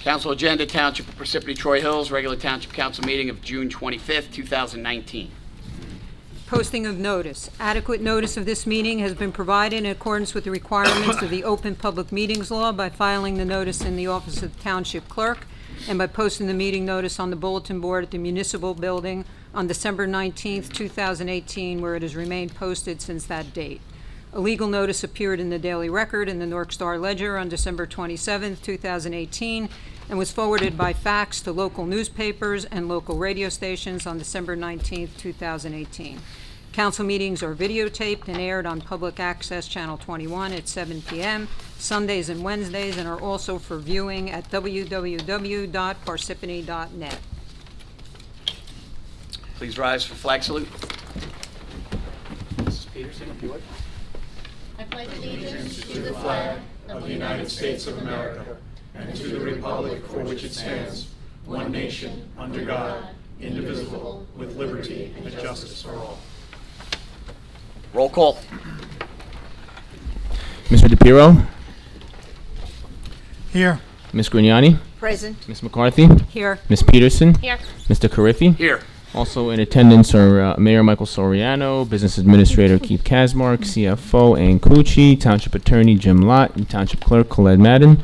Council agenda, Township of Parsippany Troy Hills, regular Township Council meeting of June 25th, 2019. Posting of notice. Adequate notice of this meeting has been provided in accordance with the requirements of the Open Public Meetings Law by filing the notice in the office of the Township Clerk and by posting the meeting notice on the bulletin board at the Municipal Building on December 19th, 2018, where it has remained posted since that date. A legal notice appeared in the Daily Record and the North Star Ledger on December 27th, 2018, and was forwarded by fax to local newspapers and local radio stations on December 19th, 2018. Council meetings are videotaped and aired on Public Access Channel 21 at 7 p.m. Sundays and Wednesdays, and are also for viewing at www.parsippany.net. Please rise for flag salute. Mrs. Peterson, if you would. I pledge allegiance to the flag of the United States of America and to the republic for which it stands, one nation, under God, indivisible, with liberty and justice for all. Roll call. Mr. DePiero? Here. Ms. Grignani? Present. Ms. McCarthy? Here. Ms. Peterson? Here. Mr. Carriffy? Here. Also in attendance are Mayor Michael Soriano, Business Administrator Keith Kasmark, CFO Ann Cucci, Township Attorney Jim Lott, and Township Clerk Colette Madden.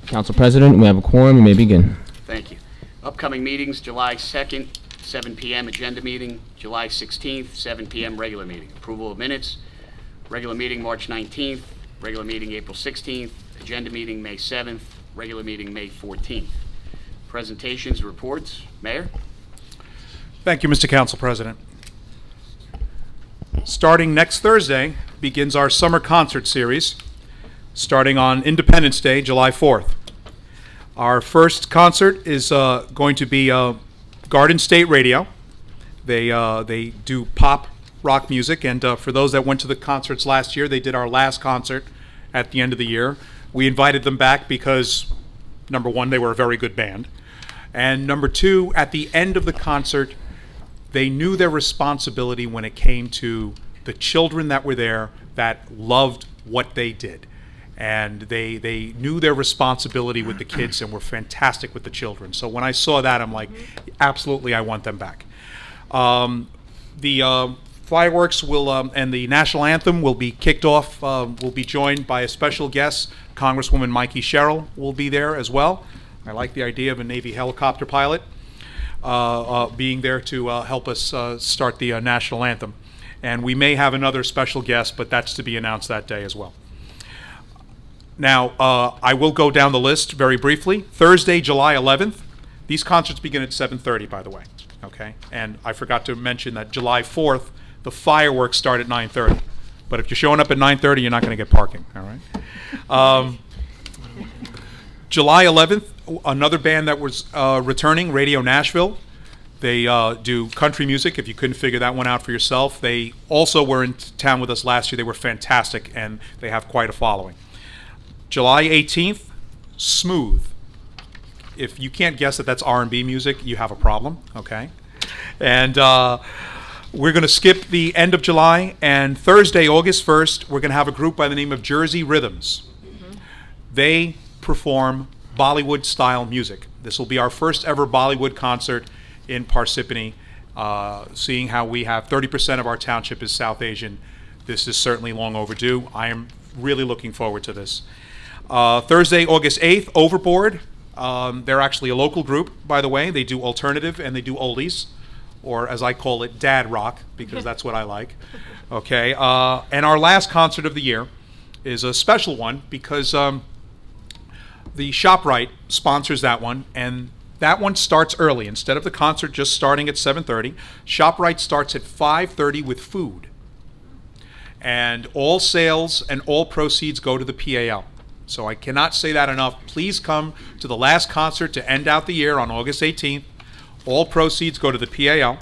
Council President, we have a quorum. You may begin. Thank you. Upcoming meetings, July 2nd, 7 p.m. agenda meeting, July 16th, 7 p.m. regular meeting. Approval of minutes, regular meeting March 19th, regular meeting April 16th, agenda meeting May 7th, regular meeting May 14th. Presentations, reports. Mayor? Thank you, Mr. Council President. Starting next Thursday begins our summer concert series, starting on Independence Day, July 4th. Our first concert is going to be Garden State Radio. They do pop rock music, and for those that went to the concerts last year, they did our last concert at the end of the year. We invited them back because, number one, they were a very good band, and number two, at the end of the concert, they knew their responsibility when it came to the children that were there that loved what they did. And they knew their responsibility with the kids and were fantastic with the children. So when I saw that, I'm like, absolutely, I want them back. The fireworks will and the national anthem will be kicked off. Will be joined by a special guest. Congresswoman Mikey Sherrill will be there as well. I like the idea of a Navy helicopter pilot being there to help us start the national anthem. And we may have another special guest, but that's to be announced that day as well. Now, I will go down the list very briefly. Thursday, July 11th. These concerts begin at 7:30, by the way. Okay? And I forgot to mention that July 4th, the fireworks start at 9:30. But if you're showing up at 9:30, you're not going to get parking, all right? July 11th, another band that was returning, Radio Nashville. They do country music, if you couldn't figure that one out for yourself. They also were in town with us last year. They were fantastic, and they have quite a following. July 18th, Smooth. If you can't guess that that's R&B music, you have a problem, okay? And we're going to skip the end of July, and Thursday, August 1st, we're going to have a group by the name of Jersey Rhythms. They perform Bollywood-style music. This will be our first ever Bollywood concert in Parsippany. Seeing how we have 30% of our township is South Asian, this is certainly long overdue. I am really looking forward to this. Thursday, August 8th, Overboard. They're actually a local group, by the way. They do alternative and they do oldies, or as I call it, dad rock, because that's what I like. Okay, and our last concert of the year is a special one because the ShopRite sponsors that one, and that one starts early. Instead of the concert just starting at 7:30, ShopRite starts at 5:30 with food. And all sales and all proceeds go to the PAL. So I cannot say that enough. Please come to the last concert to end out the year on August 18th. All proceeds go to the PAL.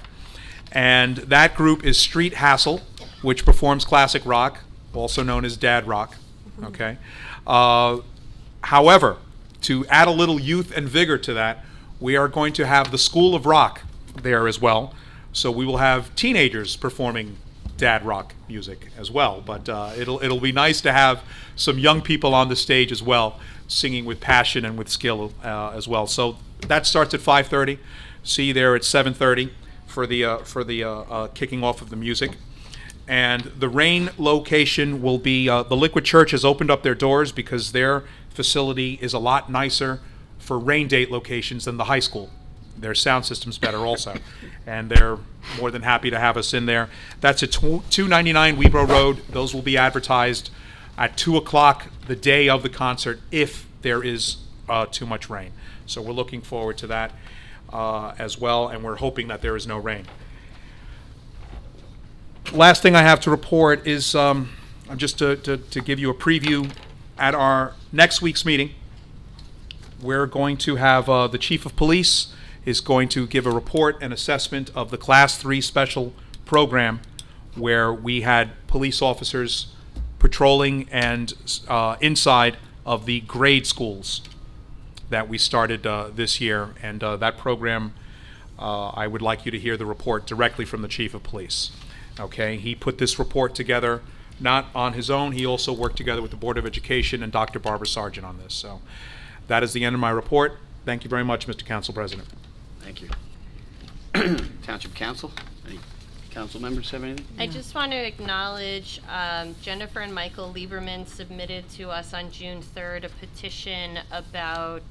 And that group is Street Hassle, which performs classic rock, also known as dad rock. Okay. However, to add a little youth and vigor to that, we are going to have the School of Rock there as well. So we will have teenagers performing dad rock music as well. But it'll be nice to have some young people on the stage as well singing with passion and with skill as well. So that starts at 5:30. See you there at 7:30 for the kicking off of the music. And the rain location will be, the Liquid Church has opened up their doors because their facility is a lot nicer for rain date locations than the high school. Their sound system's better also, and they're more than happy to have us in there. That's at 299 Webro Road. Those will be advertised at 2 o'clock the day of the concert if there is too much rain. So we're looking forward to that as well, and we're hoping that there is no rain. Last thing I have to report is just to give you a preview at our next week's meeting. We're going to have the Chief of Police is going to give a report and assessment of the Class 3 special program where we had police officers patrolling and inside of the grade schools that we started this year. And that program, I would like you to hear the report directly from the Chief of Police. Okay, he put this report together not on his own. He also worked together with the Board of Education and Dr. Barbara Sargent on this. So that is the end of my report. Thank you very much, Mr. Council President. Thank you. Township Council, any council members have anything? I just want to acknowledge Jennifer and Michael Lieberman submitted to us on June 3rd a petition about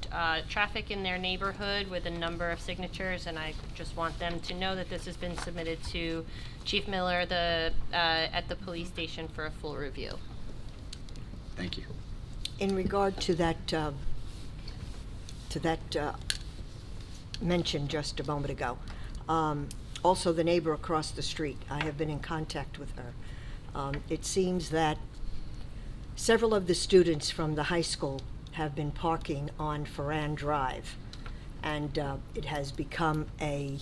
traffic in their neighborhood with a number of signatures, and I just want them to know that this has been submitted to Chief Miller at the police station for a full review. Thank you. In regard to that mentioned just a moment ago, also the neighbor across the street, I have been in contact with her. It seems that several of the students from the high school have been parking on Ferran Drive, and it has become a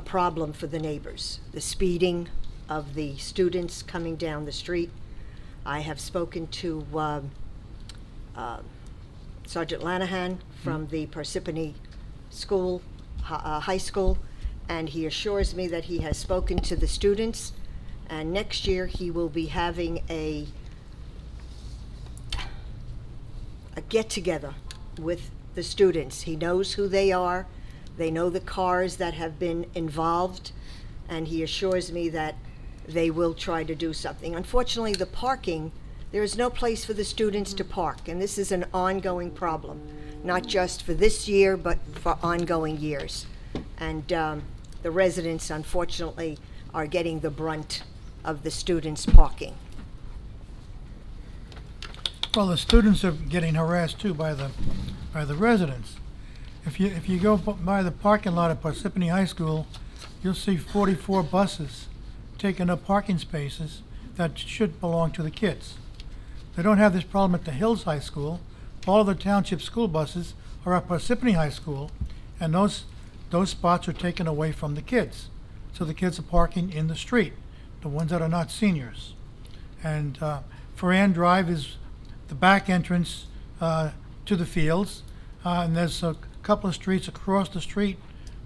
problem for the neighbors. The speeding of the students coming down the street. I have spoken to Sergeant Lanahan from the Parsippany School, high school, and he assures me that he has spoken to the students, and next year he will be having a get-together with the students. He knows who they are. They know the cars that have been involved, and he assures me that they will try to do something. Unfortunately, the parking, there is no place for the students to park, and this is an ongoing problem, not just for this year, but for ongoing years. And the residents, unfortunately, are getting the brunt of the students parking. Well, the students are getting harassed too by the residents. If you go by the parking lot at Parsippany High School, you'll see 44 buses taking up parking spaces that should belong to the kids. They don't have this problem at the Hills High School. All of the township school buses are at Parsippany High School, and those spots are taken away from the kids. So the kids are parking in the street, the ones that are not seniors. And Ferran Drive is the back entrance to the fields, and there's a couple of streets across the street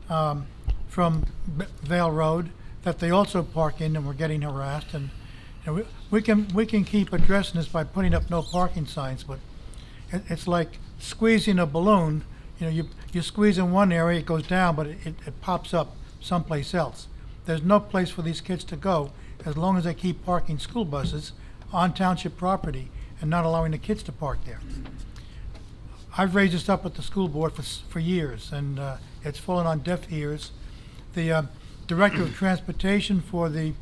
from Vale Road that they also park in, and we're getting harassed. And we can keep addressing this by putting up no parking signs, but it's like squeezing a balloon. You know, you squeeze in one area, it goes down, but it pops up someplace else. There's no place for these kids to go as long as they keep parking school buses on township property and not allowing the kids to park there. I've raised this up at the school board for years, and it's fallen on deaf ears. The director of transportation for the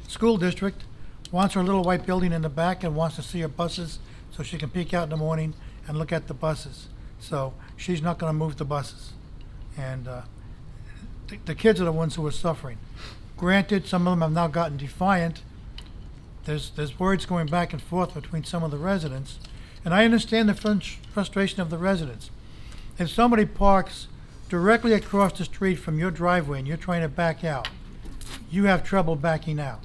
school district wants her little white building in the back and wants to see her buses so she can peek out in the morning and look at the buses. So she's not going to move the buses. And the kids are the ones who are suffering. Granted, some of them have now gotten defiant. There's words going back and forth between some of the residents. And I understand the frustration of the residents. If somebody parks directly across the street from your driveway and you're trying to back out, you have trouble backing out.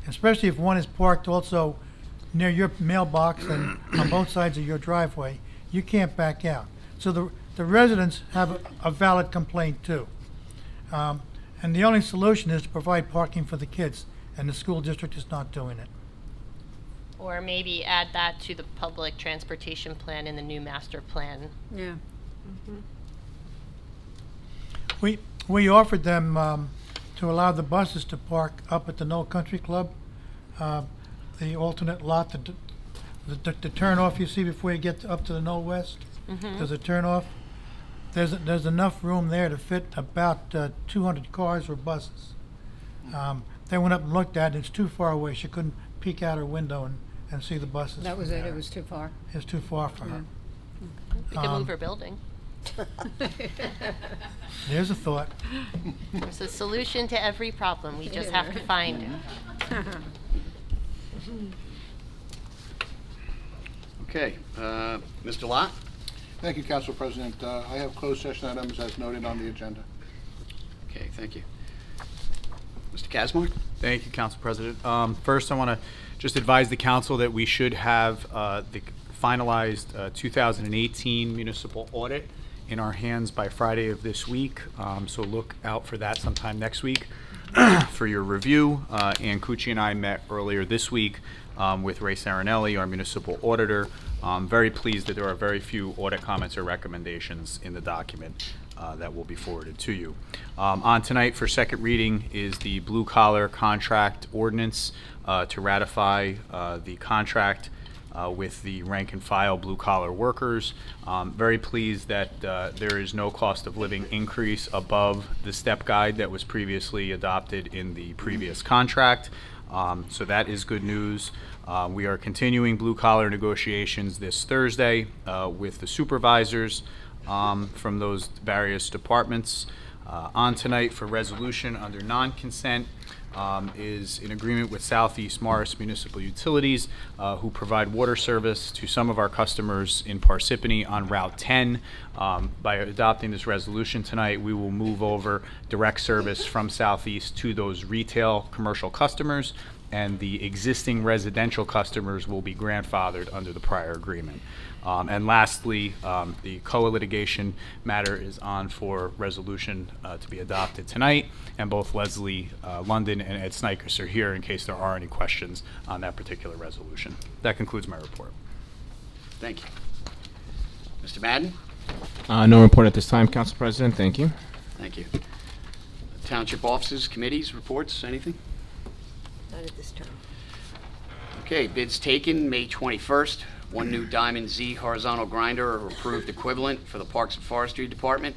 Especially if one is parked also near your mailbox and on both sides of your driveway, you can't back out. So the residents have a valid complaint too. And the only solution is to provide parking for the kids, and the school district is not doing it. Or maybe add that to the public transportation plan in the new master plan. Yeah. We offered them to allow the buses to park up at the Knoll Country Club, the alternate lot, the turnoff you see before you get up to the Knoll West. There's a turnoff. There's enough room there to fit about 200 cars or buses. They went up and looked at it. It's too far away. She couldn't peek out her window and see the buses. That was it. It was too far. It's too far for her. We could move her building. There's a thought. There's a solution to every problem. We just have to find it. Okay, Mr. Lott? Thank you, Council President. I have closed session items as noted on the agenda. Okay, thank you. Mr. Kazmar? Thank you, Council President. First, I want to just advise the council that we should have the finalized 2018 municipal audit in our hands by Friday of this week. So look out for that sometime next week for your review. Ann Cucci and I met earlier this week with Ray Sarinelli, our municipal auditor. I'm very pleased that there are very few audit comments or recommendations in the document that will be forwarded to you. On tonight for second reading is the blue collar contract ordinance to ratify the contract with the rank and file blue collar workers. Very pleased that there is no cost of living increase above the step guide that was previously adopted in the previous contract. So that is good news. We are continuing blue collar negotiations this Thursday with the supervisors from those various departments. On tonight for resolution under non-consent is in agreement with Southeast Morris Municipal Utilities, who provide water service to some of our customers in Parsippany on Route 10. By adopting this resolution tonight, we will move over direct service from Southeast to those retail commercial customers, and the existing residential customers will be grandfathered under the prior agreement. And lastly, the COA litigation matter is on for resolution to be adopted tonight, and both Leslie London and Ed Snikers are here in case there are any questions on that particular resolution. That concludes my report. Thank you. Mr. Madden? No report at this time, Council President. Thank you. Thank you. Township offices, committees, reports, anything? Not at this time. Okay, bids taken, May 21st. One new Diamond Z horizontal grinder or approved equivalent for the Parks and Forestry Department.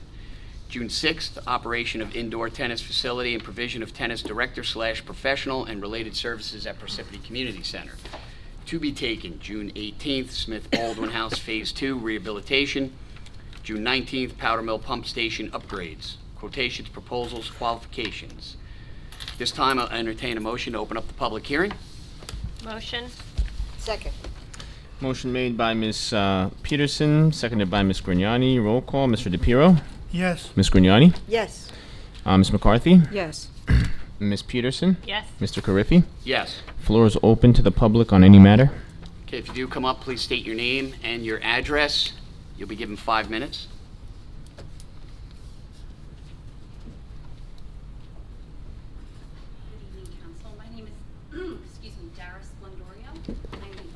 June 6th, operation of indoor tennis facility and provision of tennis director/professional and related services at Parsippany Community Center. To be taken, June 18th, Smith Baldwin House Phase 2 rehabilitation. June 19th, Powder Mill Pump Station upgrades. Quotations, proposals, qualifications. This time, I'll entertain a motion to open up the public hearing. Motion? Second. Motion made by Ms. Peterson, seconded by Ms. Grignani. Roll call. Mr. DePiero? Yes. Ms. Grignani? Yes. Ms. McCarthy? Yes. Ms. Peterson? Yes. Mr. Carriffy? Yes. Floor is open to the public on any matter. Okay, if you do come up, please state your name and your address. You'll be given 5 minutes. Good evening, Council. My name is, excuse me, Dara Splendorio. I'm the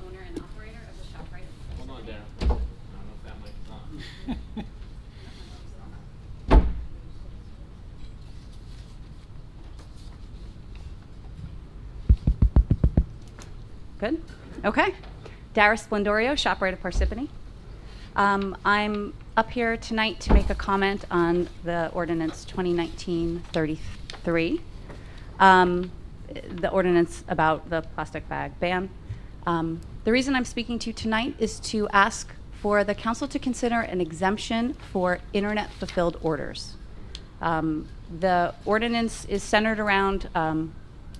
owner and operator of the shop right. Hold on, Darren. I don't know if that mic is on. Good? Okay. Dara Splendorio, shop right at Parsippany. I'm up here tonight to make a comment on the ordinance 2019-33, the ordinance about the plastic bag ban. The reason I'm speaking to you tonight is to ask for the council to consider an exemption for internet fulfilled orders. The ordinance is centered around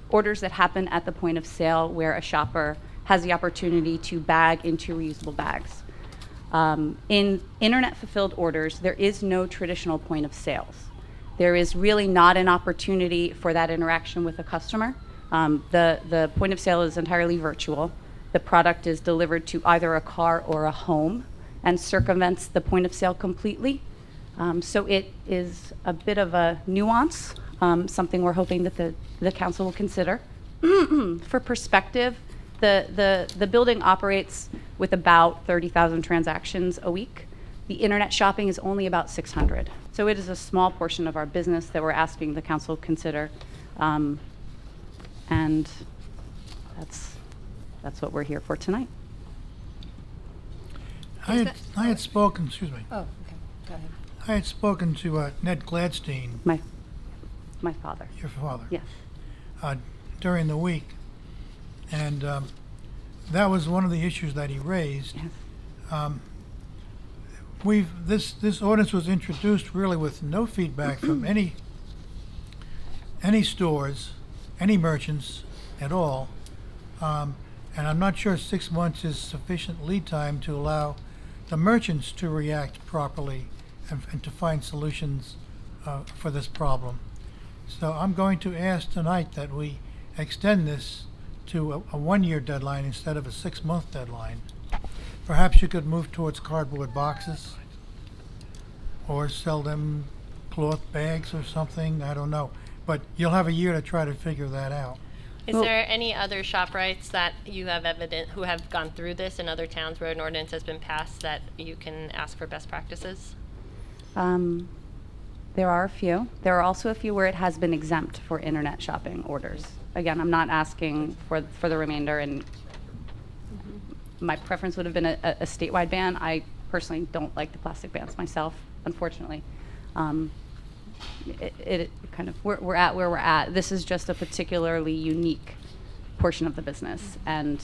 orders that happen at the point of sale where a shopper has the opportunity to bag into reusable bags. In internet fulfilled orders, there is no traditional point of sales. There is really not an opportunity for that interaction with the customer. The point of sale is entirely virtual. The product is delivered to either a car or a home and circumvents the point of sale completely. So it is a bit of a nuance, something we're hoping that the council will consider. For perspective, The building operates with about 30,000 transactions a week. The internet shopping is only about 600. So it is a small portion of our business that we're asking the council consider. And that's what we're here for tonight. I had spoken, excuse me, Oh, okay, go ahead. I had spoken to Ned Gladstein, My father. your father, Yes. during the week, and that was one of the issues that he raised. Yes. This ordinance was introduced really with no feedback from any stores, any merchants at all, and I'm not sure 6 months is sufficient lead time to allow the merchants to react properly and to find solutions for this problem. So I'm going to ask tonight that we extend this to a 1-year deadline instead of a 6-month deadline. Perhaps you could move towards cardboard boxes or sell them cloth bags or something, I don't know. But you'll have a year to try to figure that out. Is Well- there any other ShopRites that you have who have gone through this in other towns where an ordinance has been passed that you can ask for best practices? There are a few. There are also a few where it has been exempt for internet shopping orders. Again, I'm not asking for the remainder, and my preference would have been a statewide ban. I personally don't like the plastic bans myself, unfortunately. It kind of, we're at where we're at. This is just a particularly unique portion of the business, and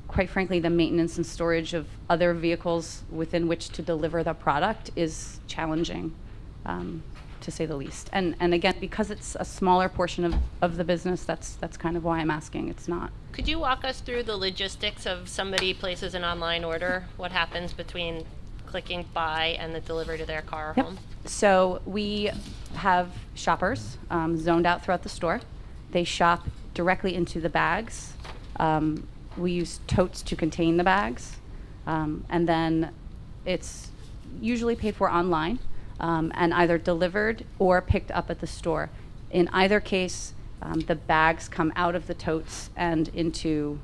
quite frankly, the maintenance and storage of other vehicles within which to deliver the product is challenging, to say the least. And again, because it's a smaller portion of the business, that's kind of why I'm asking. It's not. Could you walk us through the logistics of somebody places an online order? What happens between clicking buy and the delivery to their car or Yep. home? So we have shoppers zoned out throughout the store. They shop directly into the bags. We use totes to contain the bags. And then it's usually paid for online and either delivered or picked up at the store. In either case, the bags come out of the totes and into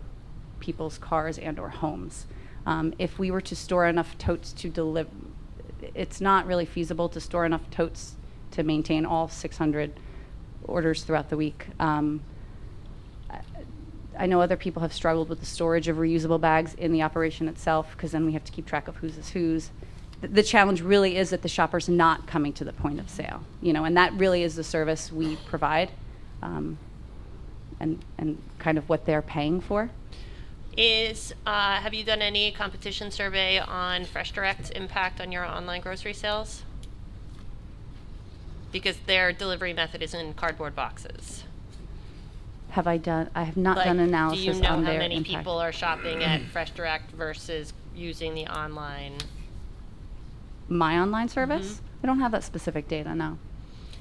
people's cars and or homes. If we were to store enough totes to deliver, it's not really feasible to store enough totes to maintain all 600 orders throughout the week. I know other people have struggled with the storage of reusable bags in the operation itself, because then we have to keep track of whose is whose. The challenge really is that the shopper's not coming to the point of sale, and that really is the service we provide, and kind of what they're paying for. Have you done any competition survey on Fresh Direct's impact on your online grocery sales? Because their delivery method is in cardboard boxes. I have not Like, done analysis do you know on how their many impact. people are shopping at Fresh Direct versus using the online? My online service? Mm-hmm. I don't have that specific data, no.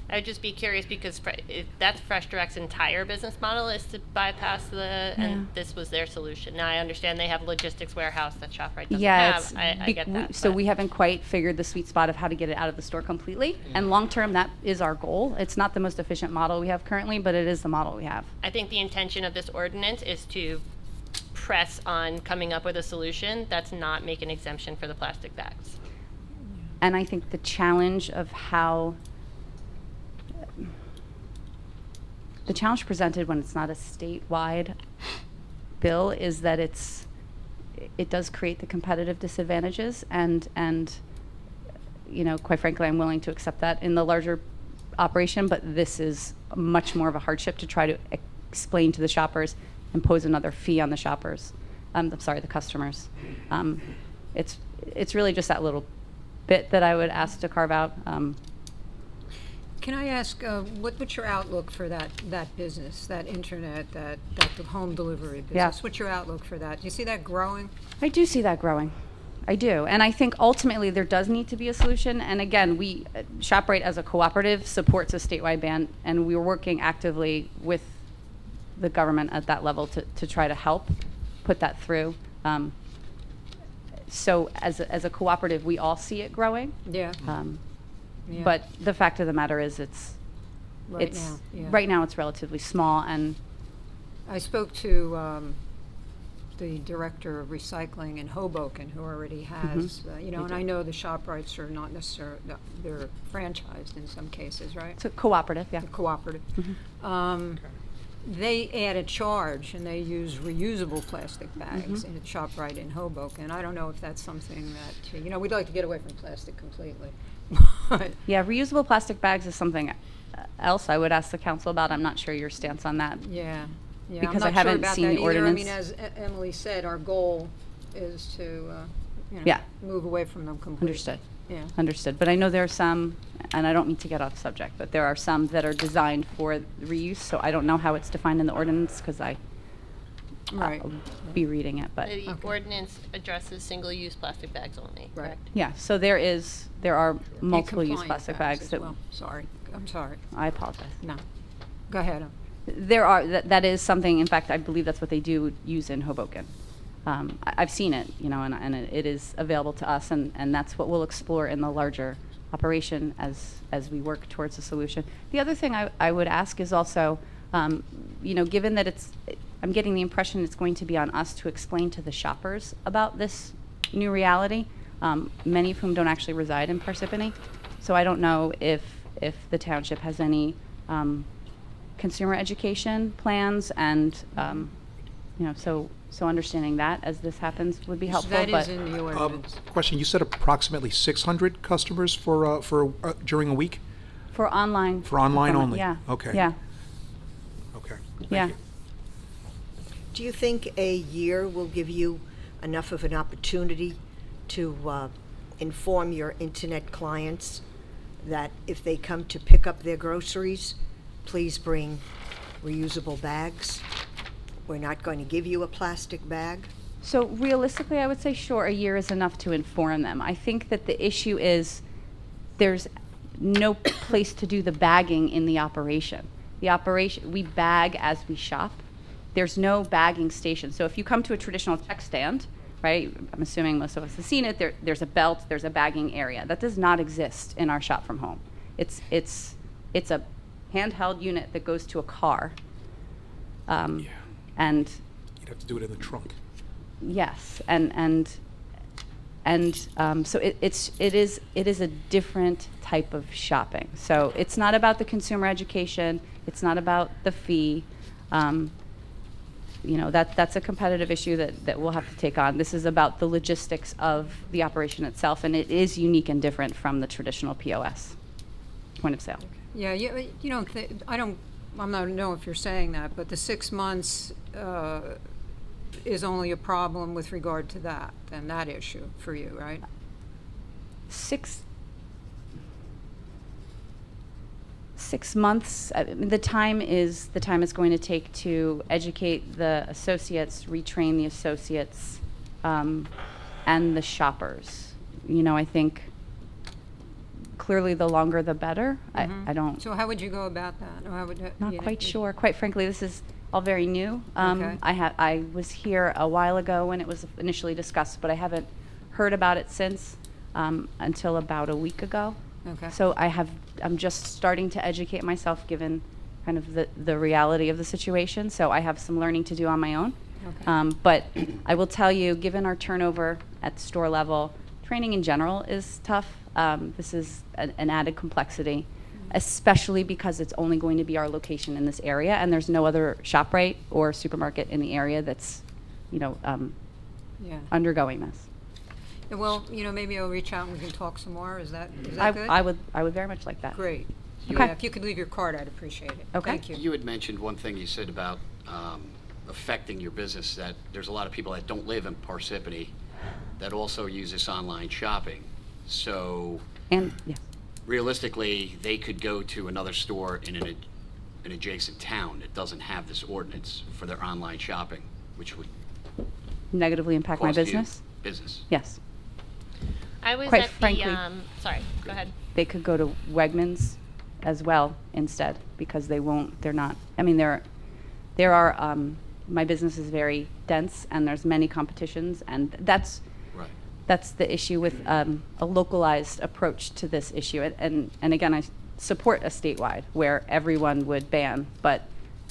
I would just be curious because that's Fresh Direct's entire business model is to bypass and this was their solution. Now I understand they have a logistics warehouse that ShopRite doesn't have. I get that. So but- we haven't quite figured the sweet spot of how to get it out of the store completely. And long term, that is our goal. It's not the most efficient model we have currently, but it is the model we have. I think the intention of this ordinance is to press on coming up with a solution that's not make an exemption for the plastic bags. And I think the challenge of how the challenge presented when it's not a statewide bill is that it does create the competitive disadvantages, and quite frankly, I'm willing to accept that in the larger operation, but this is much more of a hardship to try to explain to the shoppers, impose another fee on the shoppers. The customers. It's really just that little bit that I would ask to carve out. Can I ask, what's your outlook for that business, that internet, that home delivery business? Yeah. What's your outlook for that? Do you see that growing? I do see that growing. I do. And I think ultimately there does need to be a solution. And again, ShopRite as a cooperative supports a statewide ban, and we're working actively with the government at that level to try to help put that through. So as a cooperative, we all see it growing. Yeah. Yeah. But the fact of the matter is Right now, yeah. right now it's relatively small, and I spoke to the director of recycling in Hoboken, who already has, and I know the ShopRites are not necessarily, they're franchised in some cases, right? It's a cooperative, yeah. The cooperative. They add a charge, and they use reusable plastic bags in a ShopRite in Hoboken. I don't know if that's something that, we'd like to get away from plastic completely. But Yeah, reusable plastic bags is something else I would ask the council about. I'm not sure your stance on that. Yeah, Because I I'm not sure haven't about seen that the either. I ordinance. mean, as Emily said, our goal is to, Yeah. move away from them completely. Understood. Yeah. Understood. But I know there are some, and I don't mean to get off subject, but there are some that are designed for reuse, so I don't know how it's defined in the ordinance, because Right. I'll be reading it, but. The ordinance addresses single-use plastic bags only, Right. correct? Yeah, so there are multiple use Compliant plastic bags as that, well. Sorry, I'm sorry. I apologize. No. Go ahead. There are, that is something, in fact, I believe that's what they do use in Hoboken. I've seen it, and it is available to us, and that's what we'll explore in the larger operation as we work towards a solution. The other thing I would ask is also, given that I'm getting the impression it's going to be on us to explain to the shoppers about this new reality, many of whom don't actually reside in Parsippany. So I don't know if the township has any consumer education plans, and so understanding that as this happens would be helpful. That but is in the ordinance. Question, you said approximately 600 customers for during a week? for online. For online fulfillment, only? Yeah. Okay. Yeah. Okay. Yeah. you. Do you think a year will give you enough of an opportunity to inform your internet clients that if they come to pick up their groceries, please bring reusable bags? We're not going to give you a plastic bag? So realistically, I would say sure, a year is enough to inform them. I think that the issue is there's no place to do the bagging in the operation. We bag as we shop. There's no bagging station. So if you come to a traditional check stand, right, I'm assuming most of us have seen it, there's a belt, there's a bagging area. That does not exist in our shop from home. It's a handheld unit that goes to a car. Yeah. And You'd have to do it in the trunk. yes, so it is a different type of shopping. So it's not about the consumer education. It's not about the fee. That's a competitive issue that we'll have to take on. This is about the logistics of the operation itself, and it is unique and different from the traditional POS, point of sale. Yeah, you don't think, I'm not know if you're saying that, but the 6 months is only a problem with regard to that issue for you, right? 6 months. The time is going to take to educate the associates, retrain the associates, and the shoppers. I think clearly the longer the better. I don't. So how would you go about that? Or how would, Not quite sure. Quite frankly, this is all very new. Okay. I was here a while ago when it was initially discussed, but I haven't heard about it since until about a week ago. Okay. So I'm just starting to educate myself, given kind of the reality of the situation. So I have some learning to do on my own. Okay. But I will tell you, given our turnover at store level, training in general is tough. This is an added complexity, especially because it's only going to be our location in this area, and there's no other ShopRite or supermarket in the area that's, Yeah. undergoing this. Well, maybe I'll reach out and we can talk some more. Is that good? I would very much like that. Great. Okay. Yeah, if you could leave your card, I'd appreciate it. Okay. Thank you. You had mentioned one thing you said about affecting your business, that there's a lot of people that don't live in Parsippany that also use this online shopping. So And, yeah. realistically, they could go to another store in an adjacent town that doesn't have this ordinance for their online shopping, which would Negatively impact my cost you business? business. Yes. I was Quite at frankly- the, sorry, go ahead. They could go to Wegmans as well instead, because they're not, there are, my business is very dense, and there's many competitions, and that's Right. the issue with a localized approach to this issue. And again, I support a statewide where everyone would ban, but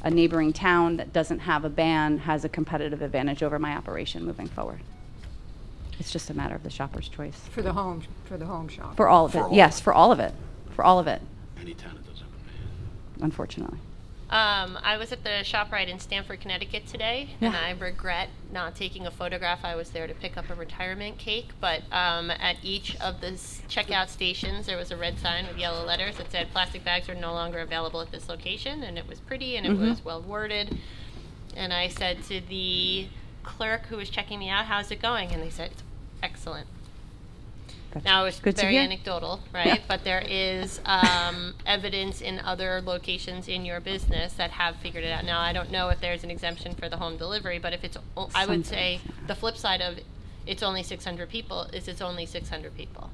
a neighboring town that doesn't have a ban has a competitive advantage over my operation moving forward. It's just a matter of the shopper's choice. For the home shop. For all of For it, all yes, of it. for all of it, for all of it, Any town that doesn't have a ban. unfortunately. I was at the ShopRite in Stamford, Connecticut today, and Yeah. I regret not taking a photograph. I was there to pick up a retirement cake, but at each of the checkout stations, there was a red sign with yellow letters that said plastic bags are no longer available at this location, and it was pretty and it was well worded. And I said to the clerk who was checking me out, "How's it going?" And they said, "It's excellent." That's Now, it's good to very hear. anecdotal, right? Yeah. But there is evidence in other locations in your business that have figured it out. Now, I don't know if there's an exemption for the home delivery, but if it's, I would say Sometimes. the flip side of it's only 600 people is it's only 600 people.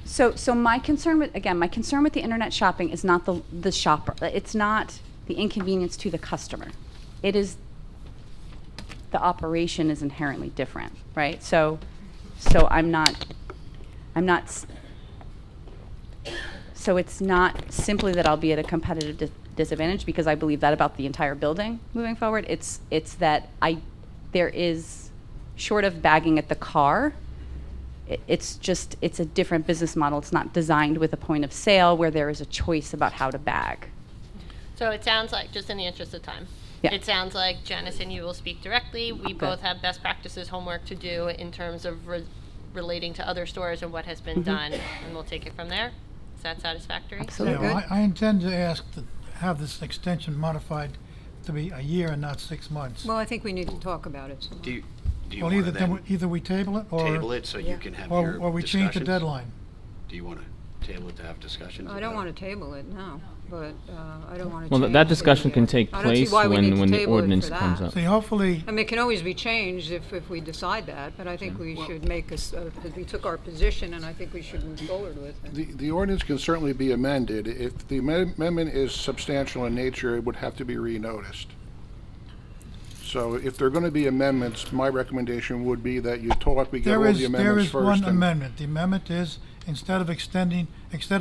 So my concern with the internet shopping is not the shopper. It's not the inconvenience to the customer. It is the operation is inherently different, right? So so it's not simply that I'll be at a competitive disadvantage because I believe that about the entire building moving forward. It's that there is, short of bagging at the car, it's a different business model. It's not designed with a point of sale where there is a choice about how to bag. So it sounds like, just in the interest of time, Yeah. it sounds like Janice and you will speak directly. We both have best practices homework to do in terms of relating to other stores and what has been done, and we'll take it from there. Is that satisfactory? Absolutely. Yeah, well, I intend to ask to have this extension modified to be a year and not 6 months. Well, I think we need to talk about it. Do you Well, want to either then we table it table it so you can have or your we change the discussions? deadline. Do you want to table it to have discussions? I don't about want it? to table it, no, but I don't want to Well, change that it. discussion can take I don't see place why we need to when the table it for ordinance that. comes up. See, hopefully, I mean, it can always be changed if we decide that, but I think we should make we took our position, and I think we should move forward with it. The ordinance can certainly be amended. If the amendment is substantial in nature, it would have to be renoticed. So if there are going to be amendments, my recommendation would be that you talk, we get all there the is amendments first. one and- amendment. The amendment is, instead of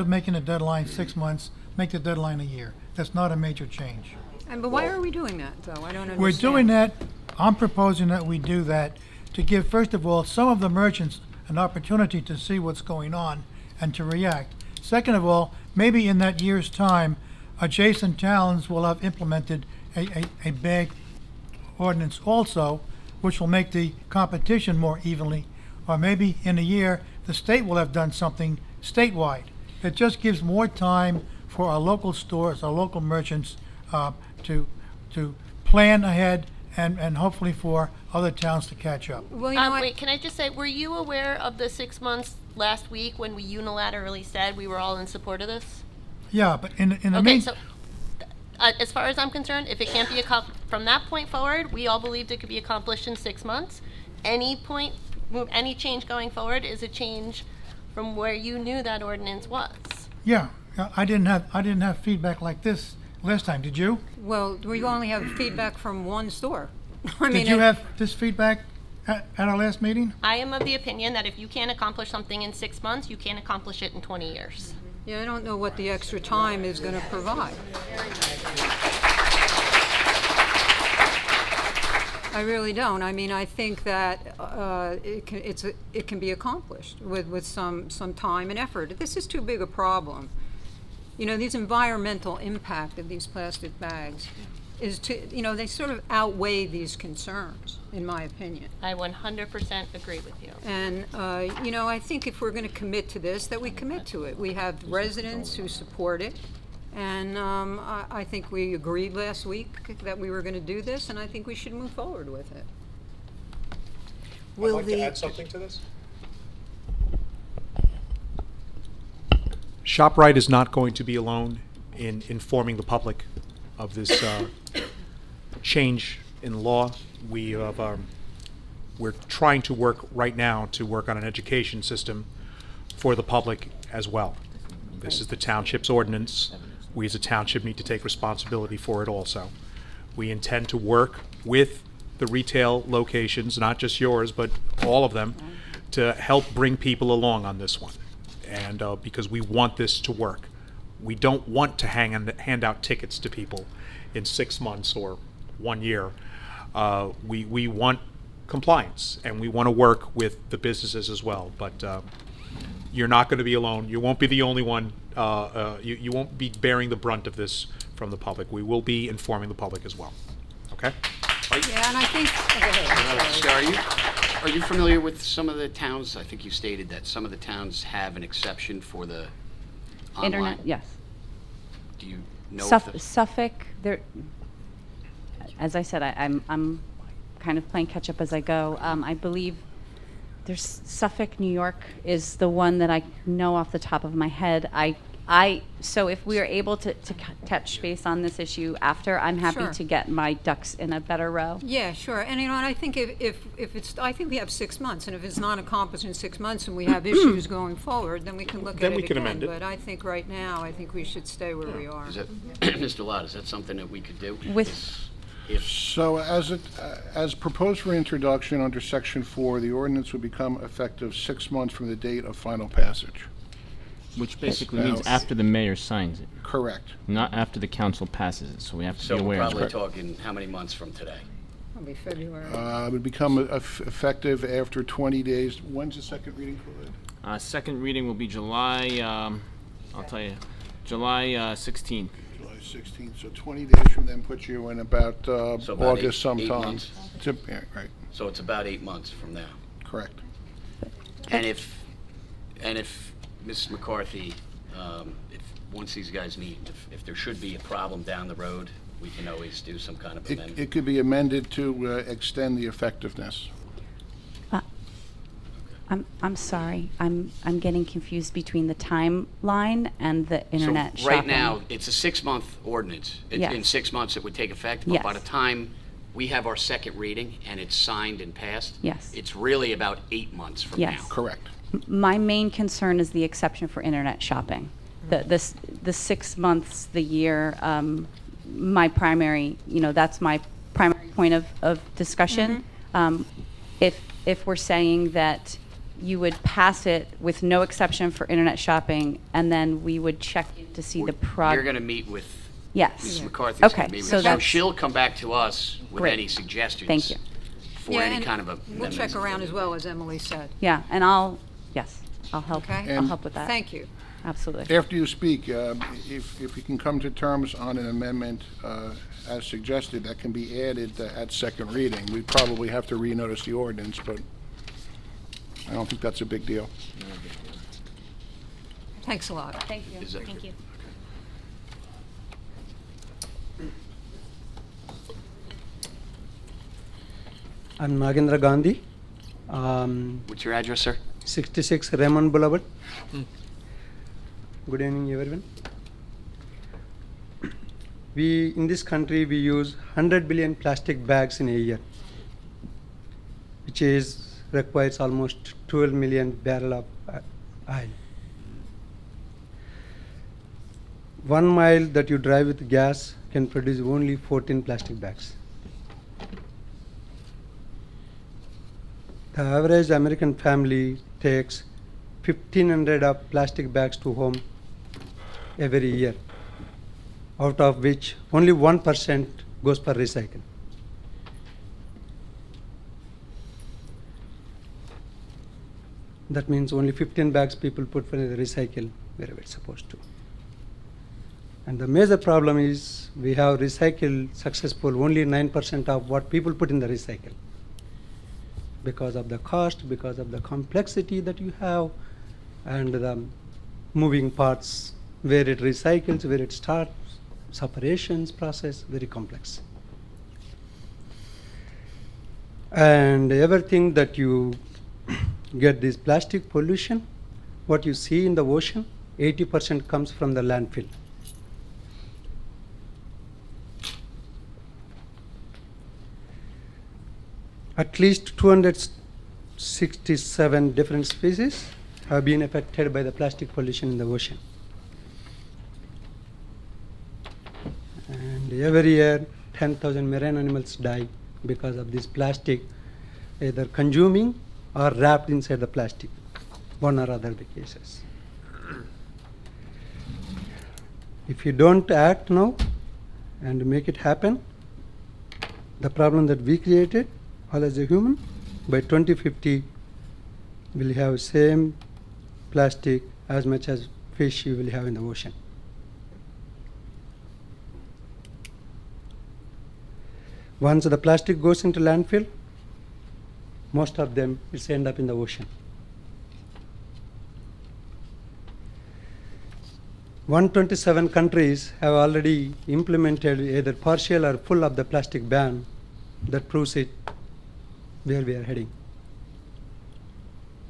making the deadline 6 months, make the deadline a year. That's not a major change. But why are we doing that, though? I don't understand. We're doing that, I'm proposing that we do that to give, first of all, some of the merchants an opportunity to see what's going on and to react. Second of all, maybe in that year's time, adjacent towns will have implemented a bag ordinance also, which will make the competition more evenly. Or maybe in a year, the state will have done something statewide. It just gives more time for our local stores, our local merchants, to plan ahead and hopefully for other towns to catch up. Well, you know what? Wait, can I just say, were you aware of the 6 months last week when we unilaterally said we were all in support of this? Yeah, but in the Okay, meantime, so as far as I'm concerned, if it can't be from that point forward, we all believed it could be accomplished in 6 months. Any change going forward is a change from where you knew that ordinance was. yeah, I didn't have feedback like this last time, did you? Well, we only have feedback from one store. I mean, Did you have this feedback at our last meeting? I am of the opinion that if you can't accomplish something in 6 months, you can't accomplish it in 20 years. Yeah, I don't know what the extra time is going to provide. I really don't. I mean, I think that it can be accomplished with some time and effort. This is too big a problem. You know, these environmental impact of these plastic bags they sort of outweigh these concerns, in my opinion. I 100% agree with you. And, I think if we're going to commit to this, that we commit to it. We have residents who support it, and I think we agreed last week that we were going to do this, and I think we should move forward with it. Will I'd like to the- add something to this. ShopRite is not going to be alone in informing the public of this change in law. We're trying to work right now to work on an education system for the public as well. This is the township's ordinance. We as a township need to take responsibility for it also. We intend to work with the retail locations, not just yours, but all of them, to help bring people along on this one. And because we want this to work. we don't want to hand out tickets to people in 6 months or 1 year. We want compliance, and we want to work with the businesses as well. But you're not going to be alone. You won't be the only one. You won't be bearing the brunt of this from the public. We will be informing the public as well. Okay? Yeah, and I think, oh, go ahead. Sarah, are you familiar with some of the towns? I think you stated that some of the towns have an exception for the online. Internet, yes. Do you know if the- Suffolk, there, as I said, I'm kind of playing catch up as I go. I believe there's Suffolk, New York is the one that I know off the top of my head. So if we are able to touch base on this issue after, I'm happy Sure. to get my ducks in a better row. Yeah, sure. And, and I think if it's, I think we have 6 months, and if it's not accomplished in 6 months and we have issues going forward, then we can look at it Then again. we can amend it. But I think right now, I think we should stay where we are. Is that, Mr. Lott, is that something that we could do? With- If, So as proposed for introduction under Section 4, the ordinance would become effective 6 months from the date of final passage. Which basically means after the mayor signs it, Correct. not after the council passes it, so we have to so be we're aware of probably it. talking how many months from today? Probably February. It would become effective after 20 days. When's the second reading, Khalid? Second reading will be July, I'll tell you, July 16th. July 16th, so 20 days from then puts you in about So about August eight sometime. months. Yeah, right, So it's about 8 months from now. correct. And if Ms. McCarthy, once these guys meet, if there should be a problem down the road, we can always do some kind of amendment. It could be amended to extend the effectiveness. I'm sorry. I'm getting confused between the timeline and the internet So shopping. right now, it's a 6-month ordinance. Yes. In 6 months, it would take effect, but by Yes. the time we have our second reading and it's signed and passed, Yes. it's really about 8 months from Yes. now. Correct. My main concern is the exception for internet shopping. The 6 months, the year, my primary, that's my primary point of discussion. If we're saying that you would pass it with no exception for internet shopping, and then we would check to see the You're going to meet with, Yes. Ms. McCarthy's going Okay, to meet with, so so that's- she'll come back to us with Great. any suggestions. Thank you. For Yeah, any and kind of we'll amendments. check around as well, as Emily said. Yeah, and I'll help. Okay. I'll help with that. Thank you. Absolutely. After you speak, if you can come to terms on an amendment as suggested, that can be added at second reading. We'd probably have to renotice the ordinance, but I don't think that's a big deal. Thanks a lot. Thank you. Is that- Thank you. I'm Nagendra Gandhi, What's your address, sir? 66 Raymond Boulevard. Good evening, everyone. In this country, we use 100 billion plastic bags in a year, which requires almost 12 million barrel of oil. 1 mile that you drive with gas can produce only 14 plastic bags. The average American family takes 1,500 of plastic bags to home every year, out of which only 1% goes for recycle. That means only 15 bags people put for the recycle wherever it's supposed to. And the major problem is we have recycled successful only 9% of what people put in the recycle. Because of the cost, because of the complexity that you have, and the moving parts, where it recycles, where it starts, separations process, very complex. And everything that you get this plastic pollution, what you see in the ocean, 80% comes from the landfill. At least 267 different species have been affected by the plastic pollution in the ocean. And every year, 10,000 marine animals die because of this plastic, either consuming or wrapped inside the plastic, one or other the cases. If you don't act now and make it happen, the problem that we created, all as a human, by 2050, we'll have same plastic as much as fish you will have in the ocean. Once the plastic goes into landfill, most of them will end up in the ocean. 127 countries have already implemented either partial or full of the plastic ban. That proves it where we are heading.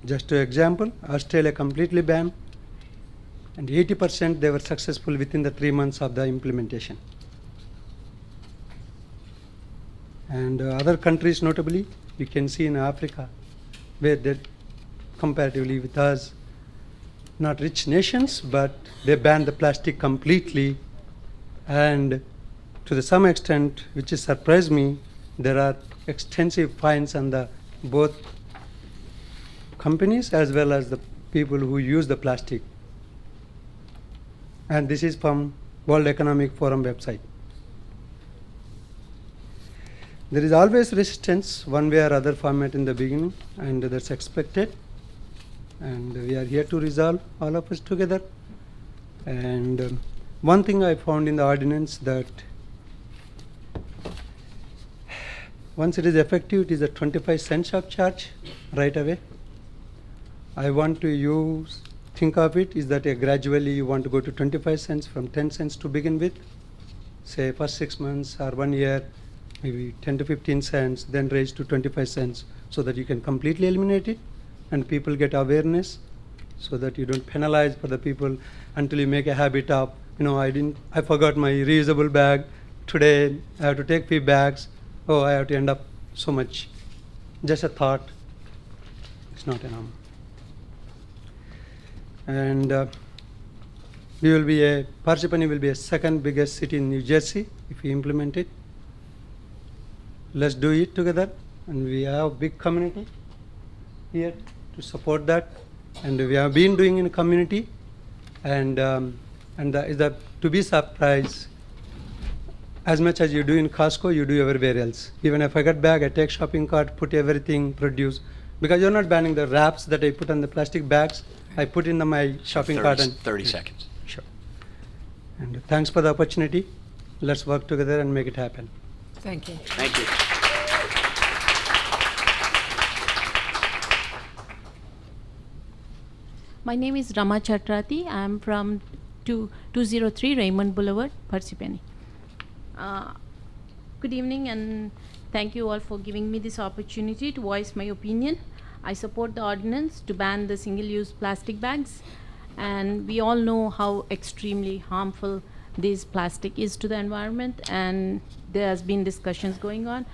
Just an example, Australia completely banned, and 80% they were successful within the 3 months of the implementation. And other countries, notably, you can see in Africa, where they comparatively with us, not rich nations, but they banned the plastic completely. And to some extent, which has surprised me, there are extensive fines on the both companies as well as the people who use the plastic. And this is from World Economic Forum website. There is always resistance, one way or other format in the beginning, and that's expected. And we are here to resolve all of us together. And one thing I found in the ordinance that once it is effective, it is a 25 cents of charge right away. I want to think of it is that gradually you want to go to 25 cents from 10 cents to begin with, say for 6 months or 1 year, maybe 10 to 15 cents, then raise to 25 cents so that you can completely eliminate it and people get awareness so that you don't penalize for the people until you make a habit of, I forgot my reusable bag. Today I have to take 3 bags. Oh, I have to end up so much. Just a thought. It's not enough. And Parsippany will be a second biggest city in New Jersey if we implement it. Let's do it together, and we have a big community here to support that, and we have been doing in the community, and is that to be surprised, as much as you do in Costco, you do everywhere else. Even if I get bag, I take shopping cart, put everything, produce, because you're not banning the wraps that I put on the plastic bags. I put in my shopping cart and 30 seconds. Sure. And thanks for the opportunity. Let's work together and make it happen. Thank you. Thank you. My name is Rama Chatrati. I am from 203 Raymond Boulevard, Parsippany. Good evening, and thank you all for giving me this opportunity to voice my opinion. I support the ordinance to ban the single-use plastic bags, and we all know how extremely harmful this plastic is to the environment, and there has been discussions going on.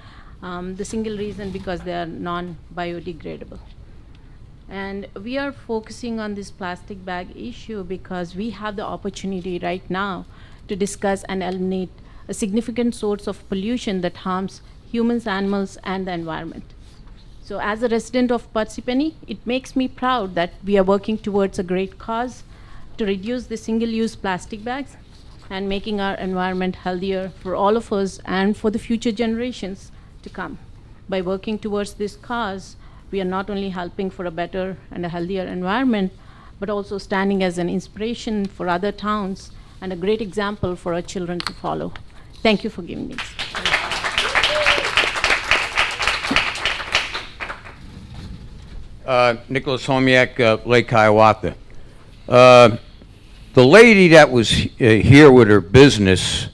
The single reason because they are non-biodegradable. And we are focusing on this plastic bag issue because we have the opportunity right now to discuss and eliminate a significant source of pollution that harms humans, animals, and the environment. So as a resident of Parsippany, it makes me proud that we are working towards a great cause to reduce the single-use plastic bags and making our environment healthier for all of us and for the future generations to come. By working towards this cause, we are not only helping for a better and a healthier environment, but also standing as an inspiration for other towns and a great example for our children to follow. Thank you for giving me this. Nicholas Homiak, Lake Hiawatha. The lady that was here with her business,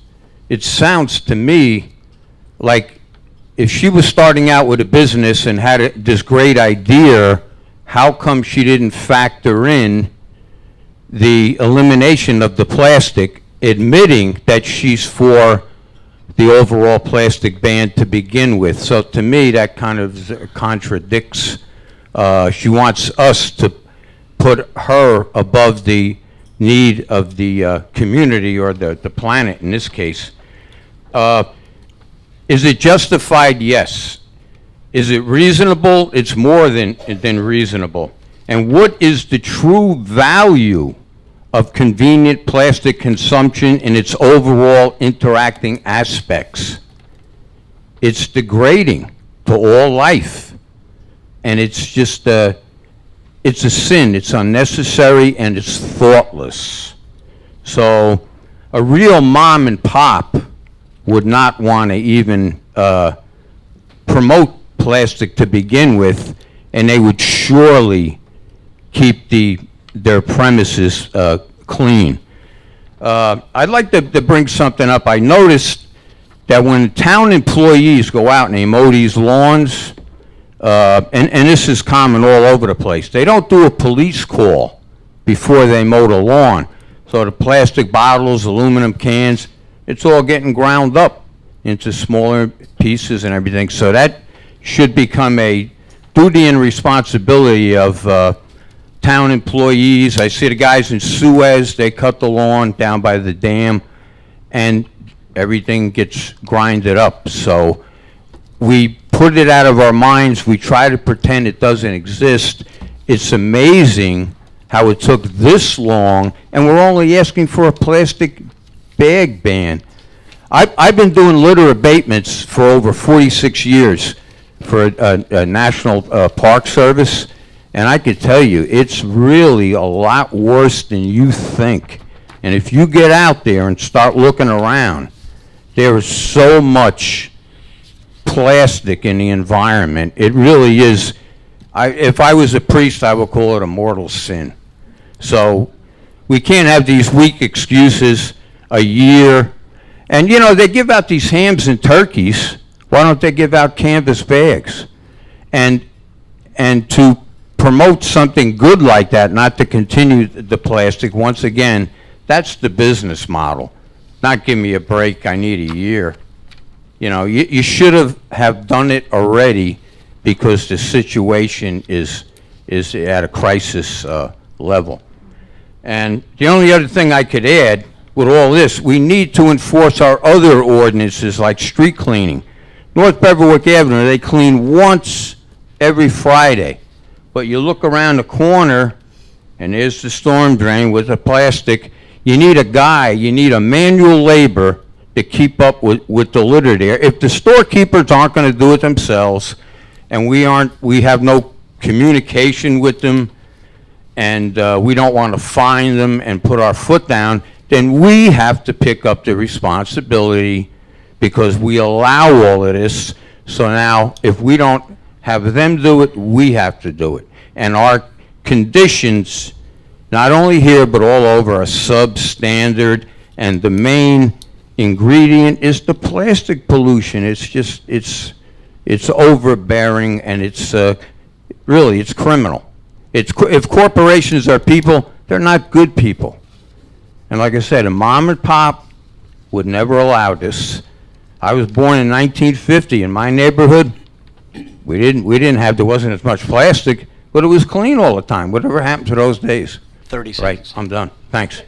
it sounds to me like if she was starting out with a business and had this great idea, how come she didn't factor in the elimination of the plastic, admitting that she's for the overall plastic ban to begin with? So to me, that kind of contradicts. She wants us to put her above the need of the community or the planet in this case. Is it justified? Yes. Is it reasonable? It's more than reasonable. And what is the true value of convenient plastic consumption in its overall interacting aspects. It's degrading to all life, and it's just it's a sin. It's unnecessary, and it's thoughtless. So a real mom and pop would not want to even promote plastic to begin with, and they would surely keep their premises clean. I'd like to bring something up. I noticed that when town employees go out and they mow these lawns, and this is common all over the place, they don't do a police call before they mow the lawn. So the plastic bottles, aluminum cans, it's all getting ground up into smaller pieces and everything. So that should become a duty and responsibility of town employees. I see the guys in Suez, they cut the lawn down by the dam, and everything gets grinded up. So we put it out of our minds. We try to pretend it doesn't exist. It's amazing how it took this long, and we're only asking for a plastic bag ban. I've been doing litter abatements for over 46 years for a National Park Service, and I can tell you, it's really a lot worse than you think. And if you get out there and start looking around, there is so much plastic in the environment. It really is. If I was a priest, I would call it a mortal sin. So we can't have these weak excuses a year. And, you know, they give out these hams and turkeys. Why don't they give out canvas bags? And to promote something good like that, not to continue the plastic, once again, that's the business model. Not give me a break, I need a year. You know, you should have done it already, because the situation is at a crisis level. And the only other thing I could add with all this, we need to enforce our other ordinances like street cleaning. North Beverwick Avenue, they clean once every Friday. But you look around the corner, and there's the storm drain with the plastic. You need a guy, you need a manual labor to keep up with the litter there. If the storekeepers aren't going to do it themselves, and we have no communication with them, and we don't want to fine them and put our foot down, then we have to pick up the responsibility, because we allow all of this. So now, if we don't have them do it, we have to do it. And our conditions, not only here but all over, are substandard, and the main ingredient is the plastic pollution. It's just, it's overbearing, and it's really, it's criminal. If corporations are people, they're not good people. And like I said, a mom and pop would never allow this. I was born in 1950. In my neighborhood, we didn't have, there wasn't as much plastic, but it was clean all the time. Whatever happened to those days? 30 seconds. Right, I'm done. Thanks.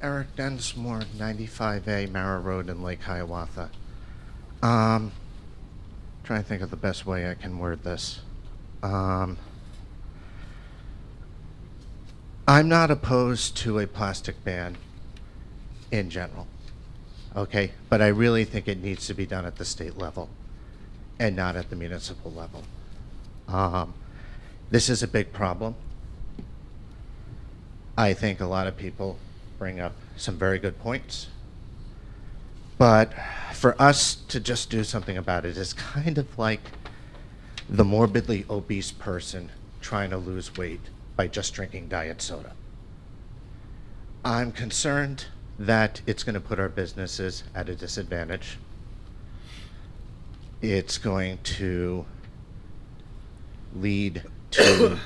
Eric Densmore, 95A Mara Road in Lake Hiawatha. Trying to think of the best way I can word this. I'm not opposed to a plastic ban in general, okay? But I really think it needs to be done at the state level and not at the municipal level. This is a big problem. I think a lot of people bring up some very good points. But for us to just do something about it is kind of like the morbidly obese person trying to lose weight by just drinking diet soda. I'm concerned that it's going to put our businesses at a disadvantage. It's going to lead to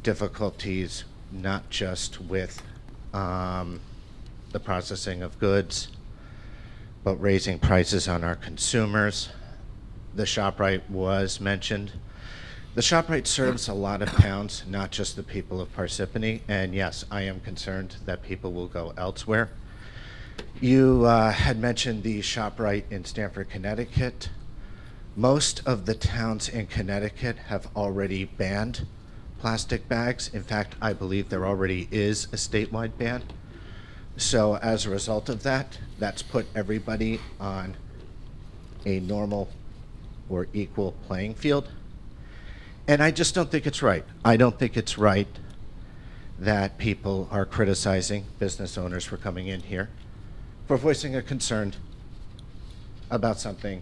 difficulties not just with the processing of goods, but raising prices on our consumers. the ShopRite was mentioned. The ShopRite serves a lot of towns, not just the people of Parsippany, and yes, I am concerned that people will go elsewhere. You had mentioned the ShopRite in Stamford, Connecticut. Most of the towns in Connecticut have already banned plastic bags. In fact, I believe there already is a statewide ban. So as a result of that, that's put everybody on a normal or equal playing field. And I just don't think it's right. I don't think it's right that people are criticizing business owners for coming in here, for voicing a concern about something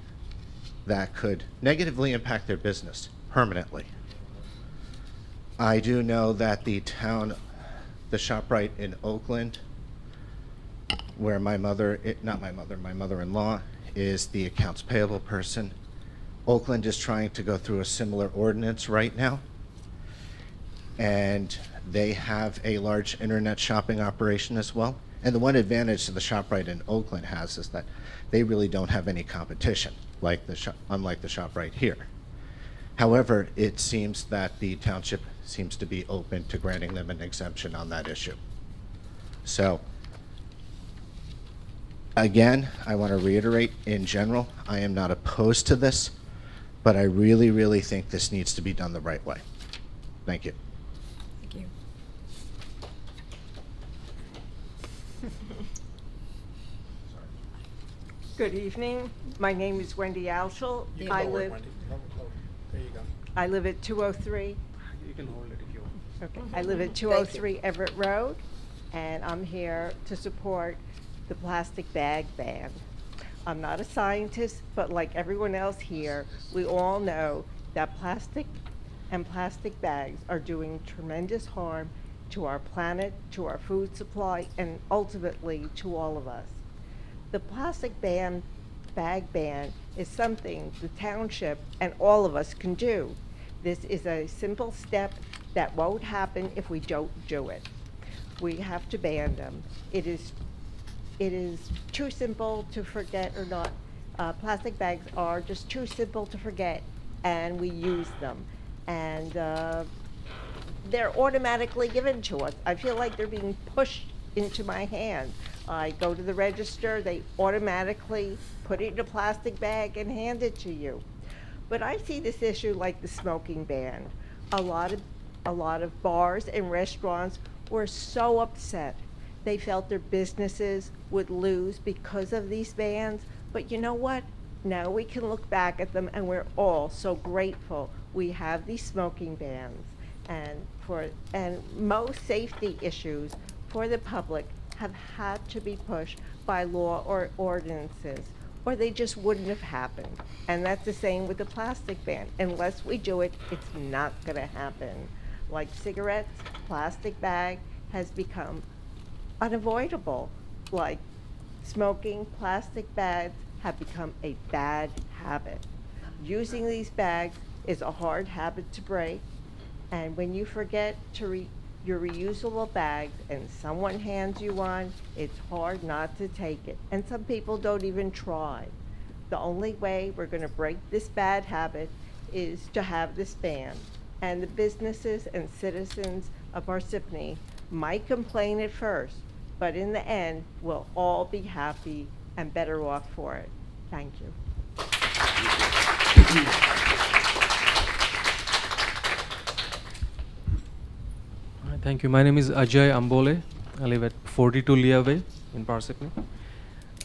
that could negatively impact their business permanently. I do know that the ShopRite in Oakland, where my mother-in-law is the accounts payable person, Oakland is trying to go through a similar ordinance right now, and they have a large internet shopping operation as well. And the one advantage that the ShopRite in Oakland has is that they really don't have any competition, unlike the ShopRite here. However, it seems that the township seems to be open to granting them an exemption on that issue. So, again, I want to reiterate, in general, I am not opposed to this, but I really, really think this needs to be done the right way. Thank you. Thank you. Good evening. My name is Wendy Alschel. I live at 203. You can hold it if you want. Okay. I live at 203 Everett Road, and I'm here to support the plastic bag ban. I'm not a scientist, but like everyone else here, we all know that plastic and plastic bags are doing tremendous harm to our planet, to our food supply, and ultimately to all of us. The plastic bag ban is something the township and all of us can do. This is a simple step that won't happen if we don't do it. We have to ban them. It is too simple to forget or not. Plastic bags are just too simple to forget, and we use them. And they're automatically given to us. I feel like they're being pushed into my hand. I go to the register, they automatically put it in a plastic bag and hand it to you. But I see this issue like the smoking ban. A lot of bars and restaurants were so upset. They felt their businesses would lose because of these bans. But you know what? Now we can look back at them and we're all so grateful we have these smoking bans. And most safety issues for the public have had to be pushed by law or ordinances, or they just wouldn't have happened. And that's the same with the plastic ban. Unless we do it, it's not gonna happen. Like cigarettes, plastic bag has become unavoidable. Like smoking, plastic bags have become a bad habit. Using these bags is a hard habit to break, and when you forget to your reusable bags and someone hands you one, it's hard not to take it. And some people don't even try. The only way we're going to break this bad habit is to have this ban. And the businesses and citizens of Parsippany might complain at first, but in the end, we'll all be happy and better off for it. Thank you. Thank you. My name is Ajay Ambole. I live at 42 Leah Way in Parsippany.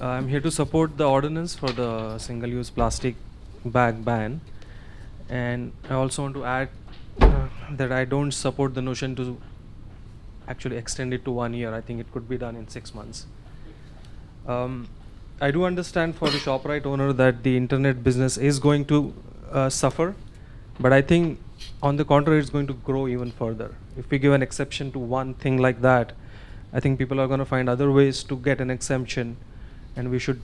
I'm here to support the ordinance for the single-use plastic bag ban. And I also want to add that I don't support the notion to actually extend it to 1 year. I think it could be done in 6 months. I do understand for the ShopRite owner that the internet business is going to suffer, but I think on the contrary, it's going to grow even further. If we give an exception to one thing like that, I think people are going to find other ways to get an exemption, and we should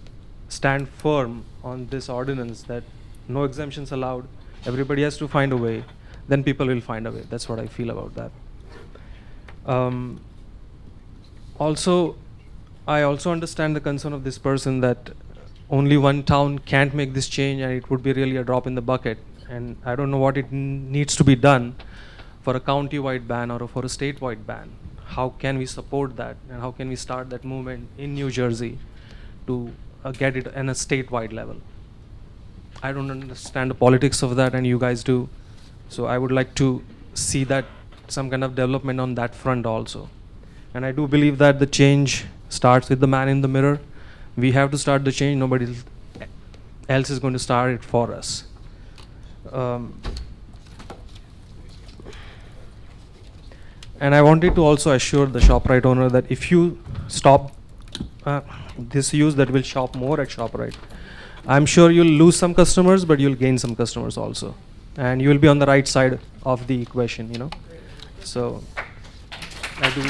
stand firm on this ordinance that no exemptions allowed. Everybody has to find a way. Then people will find a way. That's what I feel about that. I also understand the concern of this person that only one town can't make this change, and it would be really a drop in the bucket. And I don't know what it needs to be done for a county-wide ban or for a statewide ban. How can we support that, and how can we start that movement in New Jersey to get it on a statewide level? I don't understand the politics of that, and you guys do. So I would like to see that some kind of development on that front also. And I do believe that the change starts with the man in the mirror. We have to start the change. Nobody else is going to start it for us. And I wanted to also assure the ShopRite owner that if you stop this use, that will shop more at ShopRite. I'm sure you'll lose some customers, but you'll gain some customers also. And you will be on the right side of the equation, you know. So I do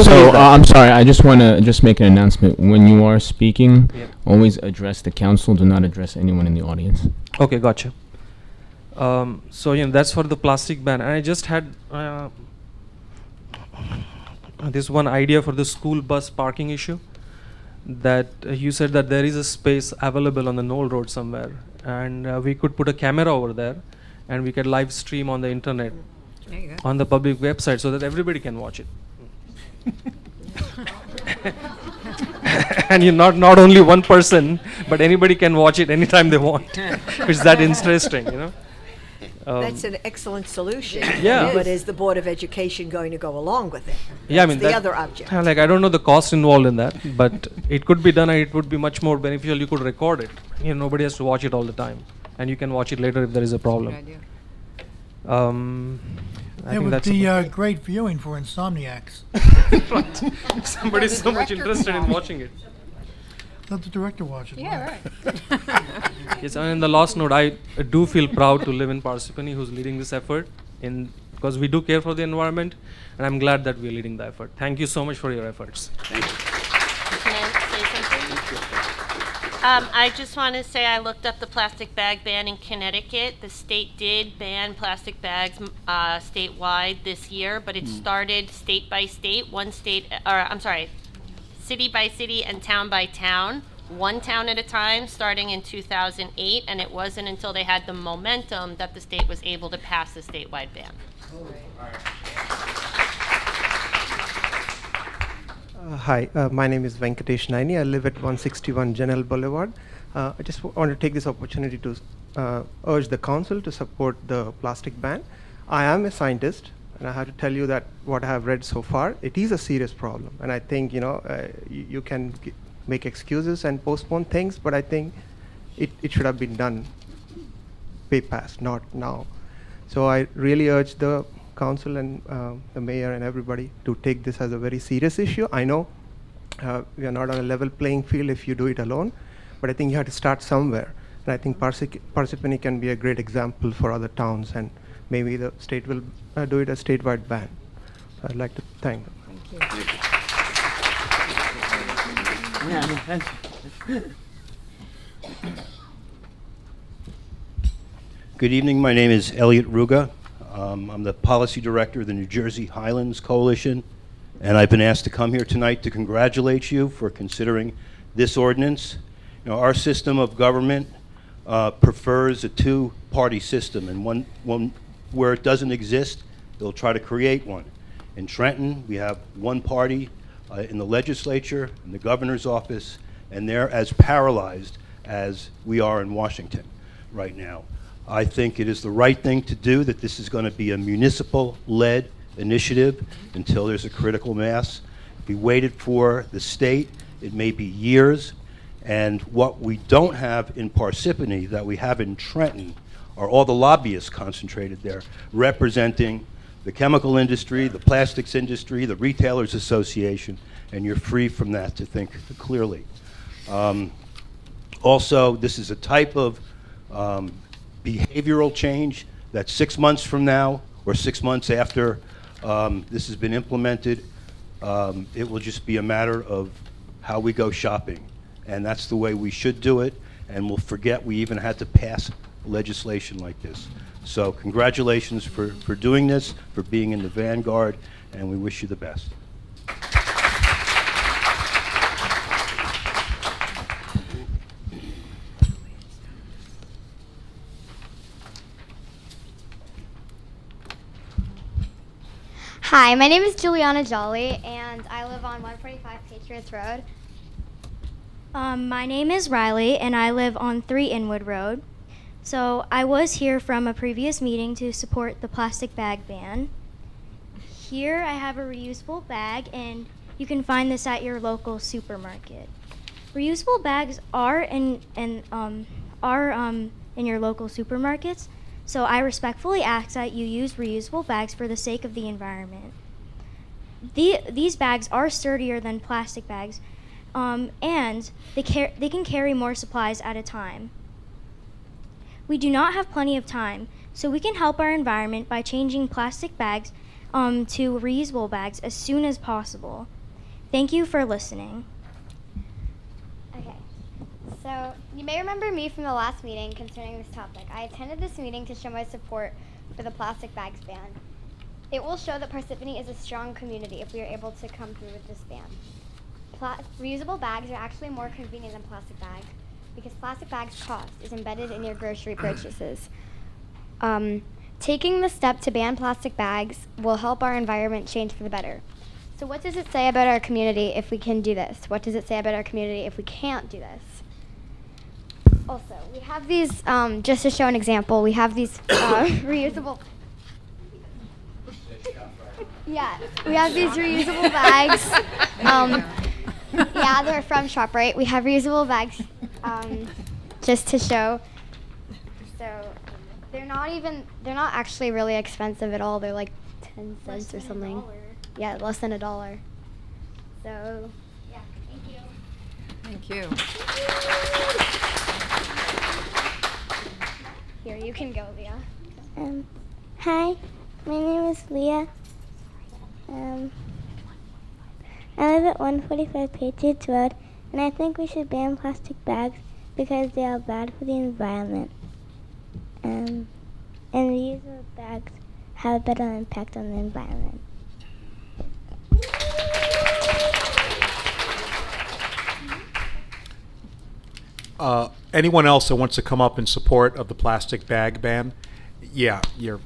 So believe that. I'm sorry, I just want to just make an announcement. When you are speaking, Yep. always address the council. Do not address anyone in the audience. Okay, gotcha. So that's for the plastic ban. And I just had this one idea for the school bus parking issue. That you said that there is a space available on the Knoll Road somewhere, and we could put a camera over there, and we could live stream on the internet There you go. on the public website so that everybody can watch it. And you're not only one person, but anybody can watch it anytime they want. It's that interesting, you know. That's an excellent solution. Yeah. But is the Board of Education going to go along with it? Yeah, I mean That's the that- other object. Like I don't know the cost involved in that, but it could be done, and it would be much more beneficial. You could record it. Nobody has to watch it all the time, and you can watch it later if there is a Good problem. idea. I It think would that's be about- great viewing for insomniacs. Somebody's so much interested in watching it. Let the director watch it. Yeah, live. right. Yes, and in the last note, I do feel proud to live in Parsippany, who's leading this effort, because we do care for the environment, and I'm glad that we're leading the effort. Thank you so much for your efforts. Thank you. Can I say something? I just want to say I looked up the plastic bag ban in Connecticut. The state did ban plastic bags statewide this year, but it started state by state, city by city and town by town, one town at a time, starting in 2008, and it wasn't until they had the momentum that the state was able to pass the statewide ban. Hi, my name is Venkatesh Naini. I live at 161 General Boulevard. I just want to take this opportunity to urge the council to support the plastic ban. I am a scientist, and I have to tell you that what I have read so far, it is a serious problem. And I think, you can make excuses and postpone things, but I think it should have been done way past, not now. So I really urge the council and the mayor and everybody to take this as a very serious issue. I know we are not on a level playing field if you do it alone, but I think you have to start somewhere. And I think Parsippany can be a great example for other towns, and maybe the state will do it a statewide ban. So I'd like to thank them. Good evening. My name is Elliot Ruga. I'm the Policy Director of the New Jersey Highlands Coalition, and I've been asked to come here tonight to congratulate you for considering this ordinance. Our system of government prefers a two-party system, and one where it doesn't exist, they'll try to create one. In Trenton, we have one party in the legislature, in the governor's office, and they're as paralyzed as we are in Washington right now. I think it is the right thing to do, that this is going to be a municipal-led initiative until there's a critical mass. If we waited for the state, it may be years. And what we don't have in Parsippany that we have in Trenton are all the lobbyists concentrated there, representing the chemical industry, the plastics industry, the Retailers Association, and you're free from that to think clearly. Also, this is a type of behavioral change that 6 months from now, or 6 months after this has been implemented, it will just be a matter of how we go shopping. And that's the way we should do it, and we'll forget we even had to pass legislation like this. So congratulations for doing this, for being in the vanguard, and we wish you the best. Hi, my name is Juliana Jolly, and I live on 145 Patriots Road. My name is Riley, and I live on 3 Inwood Road. So I was here from a previous meeting to support the plastic bag ban. Here I have a reusable bag, and you can find this at your local supermarket. Reusable bags are in your local supermarkets, so I respectfully ask that you use reusable bags for the sake of the environment. These bags are sturdier than plastic bags, and they can carry more supplies at a time. We do not have plenty of time, so we can help our environment by changing plastic bags to reusable bags as soon as possible. Thank you for listening. Okay, so you may remember me from the last meeting concerning this topic. I attended this meeting to show my support for the plastic bags ban. It will show that Parsippany is a strong community if we are able to come through with this ban. Reusable bags are actually more convenient than plastic bags because plastic bags' cost is embedded in your grocery purchases. Taking the step to ban plastic bags will help our environment change for the better. So what does it say about our community if we can do this? What does it say about our community if we can't do this? Also, we have these, just to show an example, we have these reusable... Yeah, we have these reusable bags. Yeah, they're from ShopRite. We have reusable bags just to show. So they're not actually really expensive at all. They're like 10 cents or something. Yeah, less than $1. So, yeah, thank you. Thank you. Here, you can go, Leah. Hi, my name is Leah. I live at 145 Patriots Road, and I think we should ban plastic bags because they are bad for the environment. And reusable bags have a better impact on the environment. Anyone else that wants to come up in support of the plastic bag ban? Yeah, you're.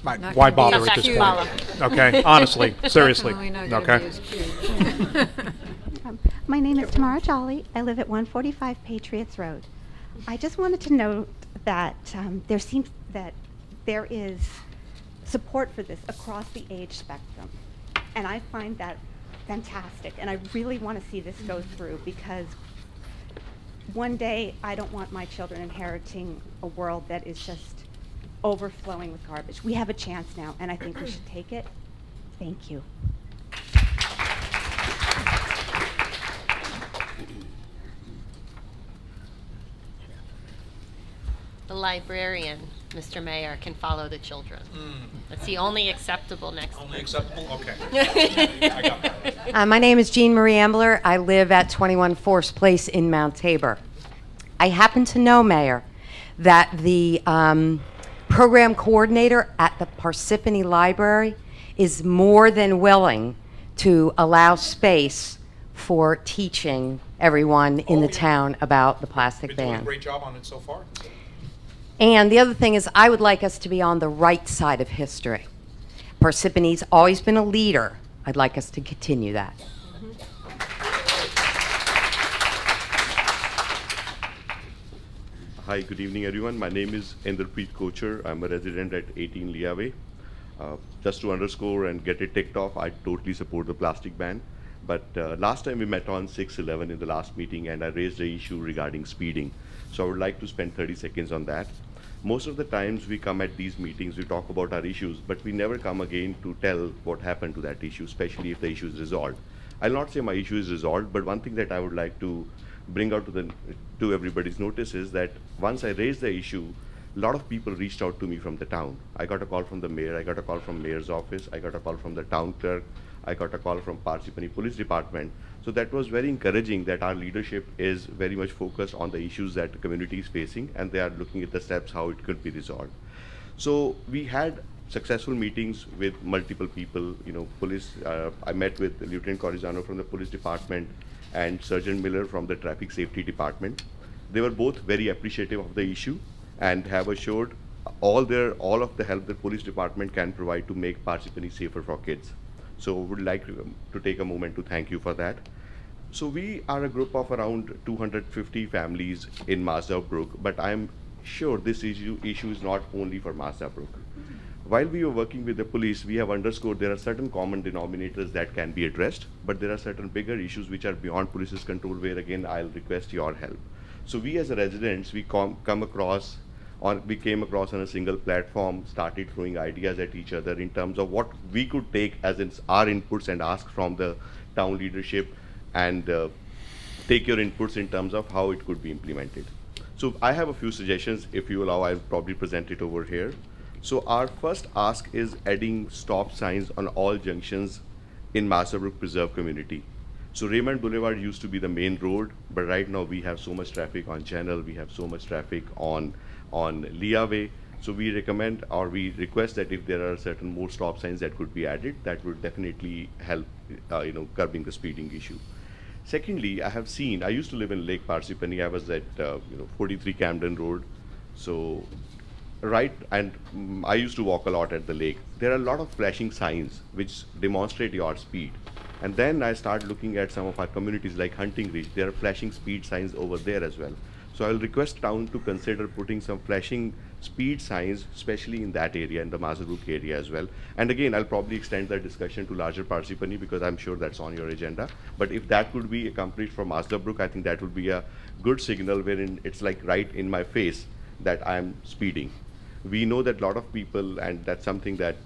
Not Why gonna be bother at as this cute. point? Okay, honestly, seriously. Definitely not gonna Okay. be as cute. My name is Tamara Jolly. I live at 145 Patriots Road. I just wanted to note that there seems that there is support for this across the age spectrum, and I find that fantastic. And I really want to see this go through because one day I don't want my children inheriting a world that is just overflowing with garbage. We have a chance now, and I think we should take it. Thank you. The librarian, Mr. Mayor, can follow the children. That's the only acceptable next. Only acceptable? Okay. I got that. My name is Jean Marie Ambler. I live at 21 Forest Place in Mount Tabor. I happen to know, Mayor, that the program coordinator at the Parsippany Library is more than willing to allow space for teaching everyone in the town about the plastic Been doing a ban. great job on it so far. And the other thing is, I would like us to be on the right side of history. Parsippany's always been a leader. I'd like us to continue that. Hi, good evening, everyone. My name is Enderpreet Kocher. I'm a resident at 18 Leah Way. Just to underscore and get it ticked off, I totally support the plastic ban. But last time we met on 6/11 in the last meeting, and I raised the issue regarding speeding. So I would like to spend 30 seconds on that. Most of the times we come at these meetings, we talk about our issues, but we never come again to tell what happened to that issue, especially if the issue is resolved. I'll not say my issue is resolved, but one thing that I would like to bring out to everybody's notice is that once I raised the issue, a lot of people reached out to me from the town. I got a call from the mayor, I got a call from mayor's office, I got a call from the town clerk, I got a call from Parsippany Police Department. So that was very encouraging that our leadership is very much focused on the issues that the community is facing, and they are looking at the steps how it could be resolved. So we had successful meetings with multiple people, police. I met with Lieutenant Corizano from the police department and Sergeant Miller from the traffic safety department. They were both very appreciative of the issue and have assured all of the help the police department can provide to make Parsippany safer for kids. So would like to take a moment to thank you for that. So we are a group of around 250 families in Mazda Brook, but I'm sure this issue is not only for Mazda Brook. While we were working with the police, we have underscored there are certain common denominators that can be addressed, but there are certain bigger issues which are beyond police's control, where again I'll request your help. So we as residents, we came across on a single platform, started throwing ideas at each other in terms of what we could take as our inputs and ask from the town leadership, and take your inputs in terms of how it could be implemented. So I have a few suggestions. If you allow, I'll probably present it over here. So our first ask is adding stop signs on all junctions in Masterbrook Preserve community. So Raymond Boulevard used to be the main road, but right now we have so much traffic on Channel, we have so much traffic on Leaway. So we recommend, or we request, that if there are certain more stop signs that could be added, that would definitely help curbing the speeding issue. Secondly, I used to live in Lake Parsippany. I was at 43 Camden Road. So and I used to walk a lot at the lake. There are a lot of flashing signs which demonstrate your speed. And then I started looking at some of our communities like Hunting Ridge. There are flashing speed signs over there as well. So I'll request town to consider putting some flashing speed signs, especially in that area, in the Masterbrook area as well. And again, I'll probably extend that discussion to larger Parsippany, because I'm sure that's on your agenda. But if that could be accomplished from Masterbrook, I think that would be a good signal, wherein it's like right in my face that I'm speeding. We know that a lot of people, and that's something that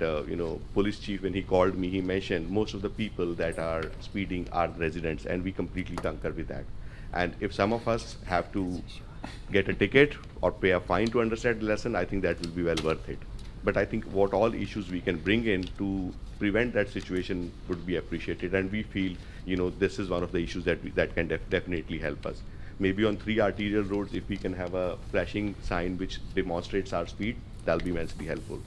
police chief, when he called me, he mentioned most of the people that are speeding are residents, and we completely concur with that. And if some of us have to get a ticket or pay a fine to understand the lesson, I think that will be well worth it. But I think what all issues we can bring in to prevent that situation would be appreciated, and we feel this is one of the issues that can definitely help us. Maybe on 3 arterial roads, if we can have a flashing sign which demonstrates our speed, that'll be immensely helpful.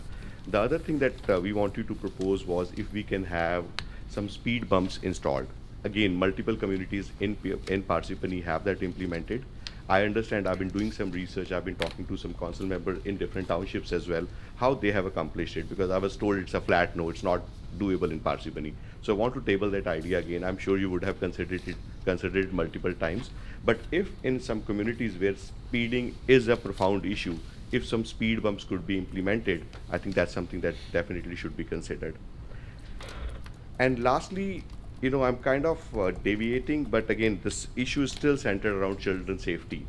The other thing that we wanted to propose was if we can have some speed bumps installed. Again, multiple communities in Parsippany have that implemented. I understand, I've been doing some research, I've been talking to some council members in different townships as well, how they have accomplished it, because I was told it's a flat no, it's not doable in Parsippany. So I want to table that idea again. I'm sure you would have considered it multiple times. But if in some communities where speeding is a profound issue, if some speed bumps could be implemented, I think that's something that definitely should be considered. And lastly, I'm kind of deviating, but again, this issue is still centered around children's safety.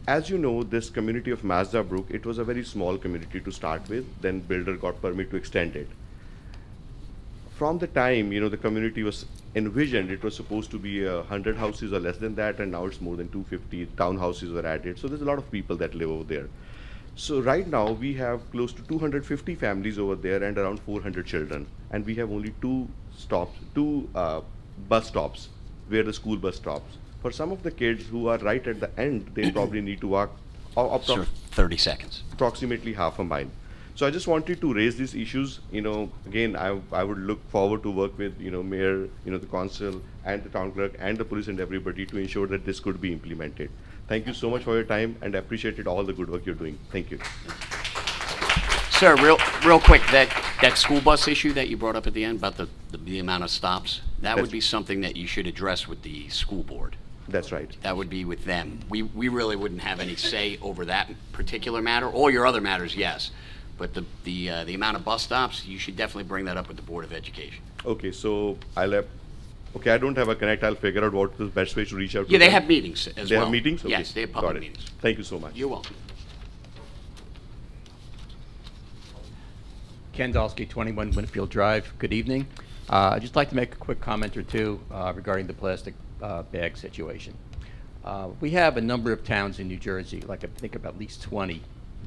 As you know, this community of Mazda Brook, it was a very small community to start with, then builder got permit to extend it. From the time, the community was envisioned, it was supposed to be 100 houses or less than that, and now it's more than 250 townhouses were added. So there's a lot of people that live over there. So right now we have close to 250 families over there and around 400 children. And we have only two bus stops where the school bus stops. For some of the kids who are right at the end, they probably need to walk Sir, 30 seconds. approximately half a mile. So I just wanted to raise these issues. Again, I would look forward to work with, mayor, the council and the town clerk and the police and everybody to ensure that this could be implemented. Thank you so much for your time, and I appreciated all the good work you're doing. Thank you. Sir, real quick, that school bus issue that you brought up at the end about the amount of stops, that would be something that you should address with the school board. That's right. That would be with them. We really wouldn't have any say over that particular matter. All your other matters, yes. But the amount of bus stops, you should definitely bring that up with the Board of Education. Okay, so I don't have a connect. I'll figure out what the best way to reach out to Yeah, they them. have meetings as well. They have meetings? Okay. Yes, they have Got public it. meetings. Thank you so much. You're welcome. Ken Dalsky, 21 Winfield Drive. Good evening. I'd just like to make a quick comment or two regarding the plastic bag situation. We have a number of towns in New Jersey, like I think about at least 20,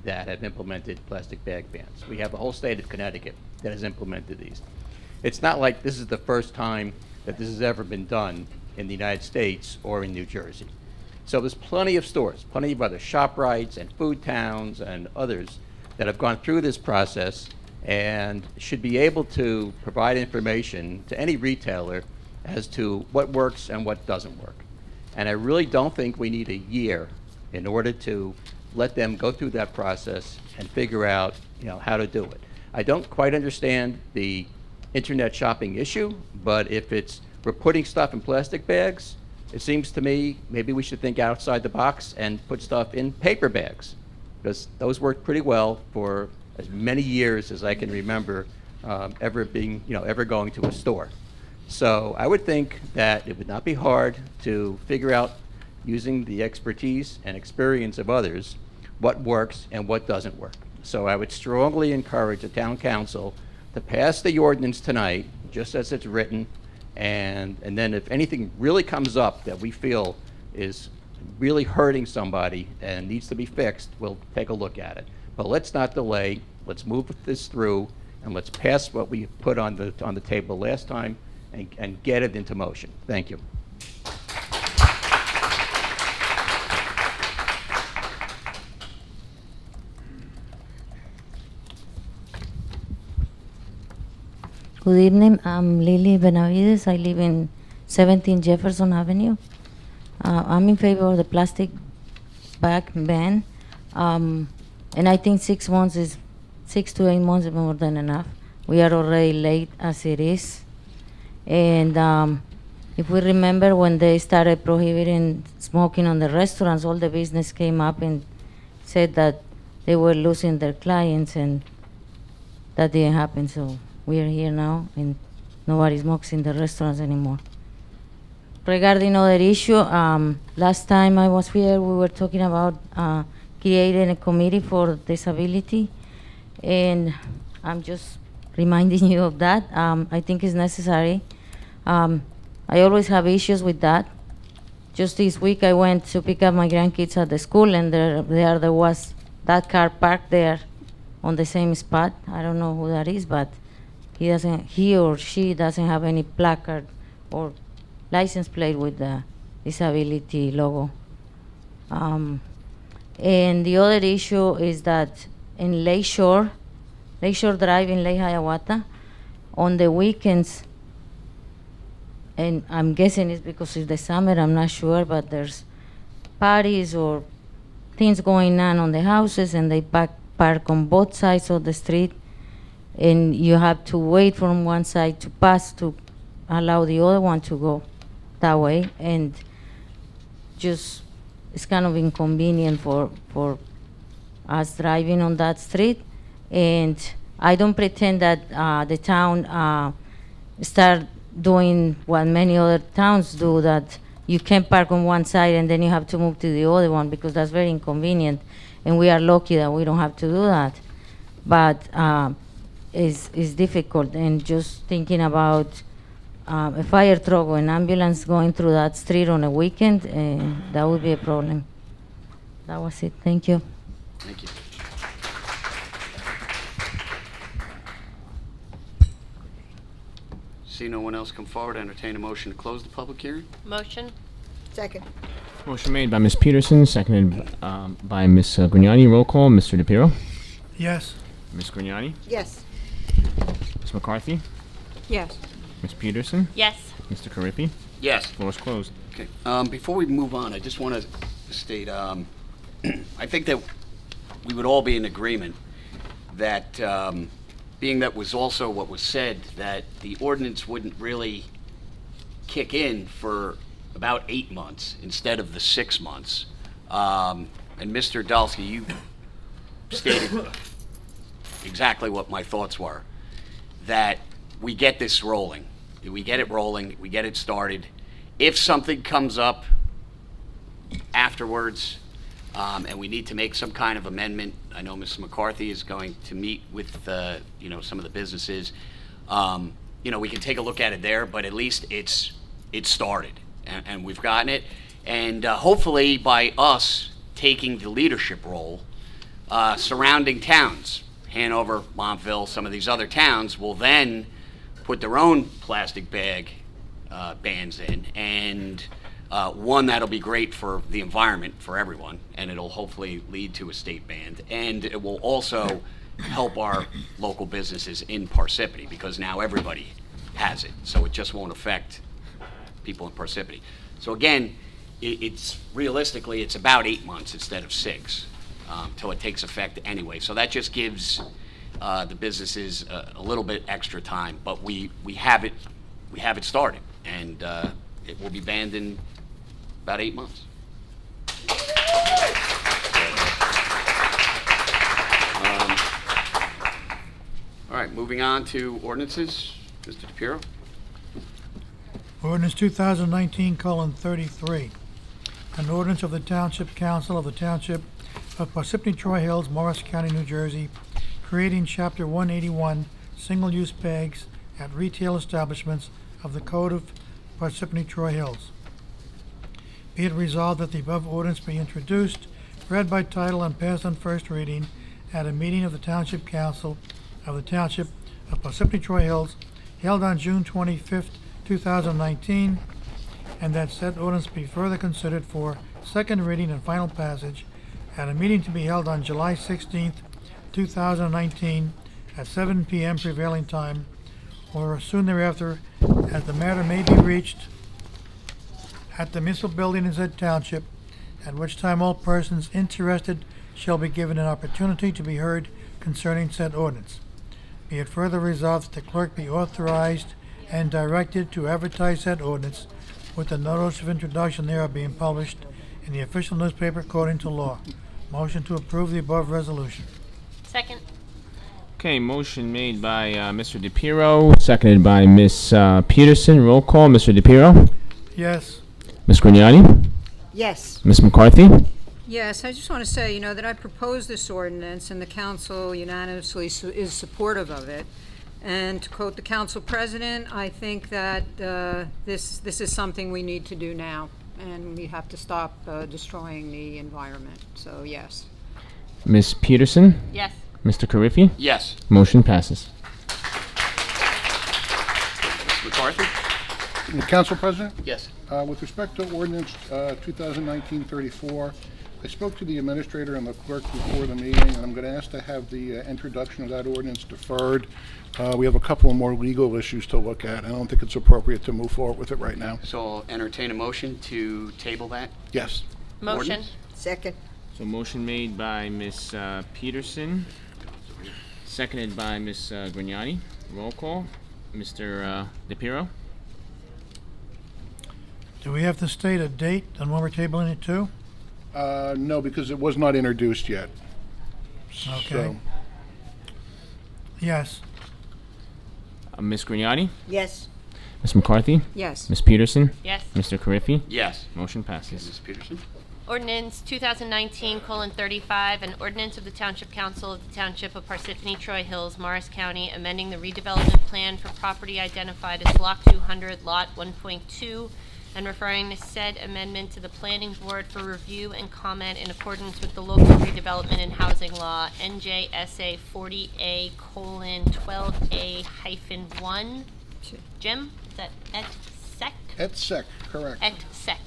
that have implemented plastic bag bans. We have the whole state of Connecticut that has implemented these. It's not like this is the first time that this has ever been done in the United States or in New Jersey. So there's plenty of stores, plenty of other ShopRites and food towns and others that have gone through this process and should be able to provide information to any retailer as to what works and what doesn't work. And I really don't think we need a year in order to let them go through that process and figure out, how to do it. I don't quite understand the internet shopping issue, but if we're putting stuff in plastic bags, it seems to me maybe we should think outside the box and put stuff in paper bags, because those worked pretty well for as many years as I can remember ever going to a store. So I would think that it would not be hard to figure out, using the expertise and experience of others, what works and what doesn't work. So I would strongly encourage the town council to pass the ordinance tonight, just as it's written, and then if anything really comes up that we feel is really hurting somebody and needs to be fixed, we'll take a look at it. But let's not delay. Let's move this through, and let's pass what we put on the table last time and get it into motion. Thank you. Good evening, I'm Lily Benavides. I live in 17 Jefferson Avenue. I'm in favor of the plastic bag ban, and I think 6 months is 6 to 8 months is more than enough. We are already late as it is, and if we remember when they started prohibiting smoking on the restaurants, all the business came up and said that they were losing their clients, and that didn't happen. So we are here now, and nobody smokes in the restaurants anymore. Regarding other issue, last time I was here, we were talking about creating a committee for disability, and I'm just reminding you of that. I think it's necessary. I always have issues with that. Just this week, I went to pick up my grandkids at the school, and there was that car parked there on the same spot. I don't know who that is, but he or she doesn't have any placard or license plate with the disability logo. And the other issue is that in Lakeshore Drive in Lake Hiawatha, on the weekends, and I'm guessing it's because it's the summer, I'm not sure, but there's parties or things going on the houses, and they park on both sides of the street, and you have to wait from one side to pass to allow the other one to go that way, and just it's kind of inconvenient for us driving on that street. And I don't pretend that the town start doing what many other towns do, that you can park on one side and then you have to move to the other one, because that's very inconvenient, and we are lucky that we don't have to do that. But it's difficult, and just thinking about a fire truck or an ambulance going through that street on a weekend, that would be a problem. That was it. Thank you. Thank you. See no one else come forward, entertain a motion to close the public hearing. Motion? Second. Motion made by Ms. Peterson, seconded by Ms. Grignani. Roll call, Mr. DePiero. Yes. Ms. Grignani. Yes. Ms. McCarthy. Yes. Ms. Peterson. Yes. Mr. Carriffy. Yes. Floor is closed. Okay. Before we move on, I just want to state, I think that we would all be in agreement that, being that was also what was said, that the ordinance wouldn't really kick in for about 8 months instead of the 6 months. And Mr. Dalsky, you stated exactly what my thoughts were, that we get this rolling. We get it rolling, we get it started. If something comes up afterwards, and we need to make some kind of amendment, I know Mr. McCarthy is going to meet with some of the businesses. We can take a look at it there, but at least it's started, and we've gotten it. And hopefully by us taking the leadership role, surrounding towns, Hanover, Montville, some of these other towns will then put their own plastic bag bans in, and one, that'll be great for the environment for everyone, and it'll hopefully lead to a state ban, and it will also help our local businesses in Parsippany, because now everybody has it, so it just won't affect people in Parsippany. So again, it's realistically, it's about 8 months instead of 6. till it takes effect anyway. So that just gives the businesses a little bit extra time, but we have it started, and it will be banned in about 8 months. All right, moving on to ordinances. Mr. DePiero? Ordinance 2019:33. An ordinance of the Township Council of the Township of Parsippany Troy Hills, Morris County, New Jersey, creating Chapter 181, single-use bags at retail establishments of the Code of Parsippany Troy Hills. Be it resolved that the above ordinance be introduced, read by title, and passed on first reading at a meeting of the Township Council of the Township of Parsippany Troy Hills held on June 25th, 2019, and that said ordinance be further considered for second reading and final passage at a meeting to be held on July 16th, 2019 at 7 p.m. prevailing time, or soon thereafter, as the matter may be reached at the municipal building in said township, at which time all persons interested shall be given an opportunity to be heard concerning said ordinance. Be it further resolved that the clerk be authorized and directed to advertise said ordinance with the notice of introduction thereof being published in the official newspaper according to law. Motion to approve the above resolution. Second. Okay, motion made by Mr. DePiero, seconded by Ms. Peterson. Roll call, Mr. DePiero. Yes. Ms. Grignani? Yes. Ms. McCarthy? Yes, I just want to say, that I proposed this ordinance and the council unanimously is supportive of it. And to quote the council president, I think that this is something we need to do now, and we have to stop destroying the environment. So, yes. Ms. Peterson? Yes. Mr. Carriffy? Yes. Motion passes. Mr. McCarthy? Council President? Yes. With respect to ordinance 2019-34, I spoke to the administrator and the clerk before the meeting, and I'm going to ask to have the introduction of that ordinance deferred. We have a couple of more legal issues to look at. I don't think it's appropriate to move forward with it right now. So I'll entertain a motion to table that. Yes. Motion. Ordinance? Second. So motion made by Ms. Peterson, seconded by Ms. Grignani. Roll call, Mr. DePiero. Do we have to state a date on when we're tabling it to? No, because it was not introduced yet. Okay. So, Yes. Ms. Grignani? Yes. Ms. McCarthy? Yes. Ms. Peterson? Yes. Mr. Carriffy? Yes. Motion passes. Ms. Peterson? Ordinance 2019:35, an ordinance of the Township Council of the Township of Parsippany Troy Hills, Morris County, amending the redevelopment plan for property identified as Block 200, Lot 1.2, and referring the said amendment to the Planning Board for review and comment in accordance with the local redevelopment and housing law, NJSA 40A:12A-1. Jim, is that et-sec? et-sec, correct. Et-sec.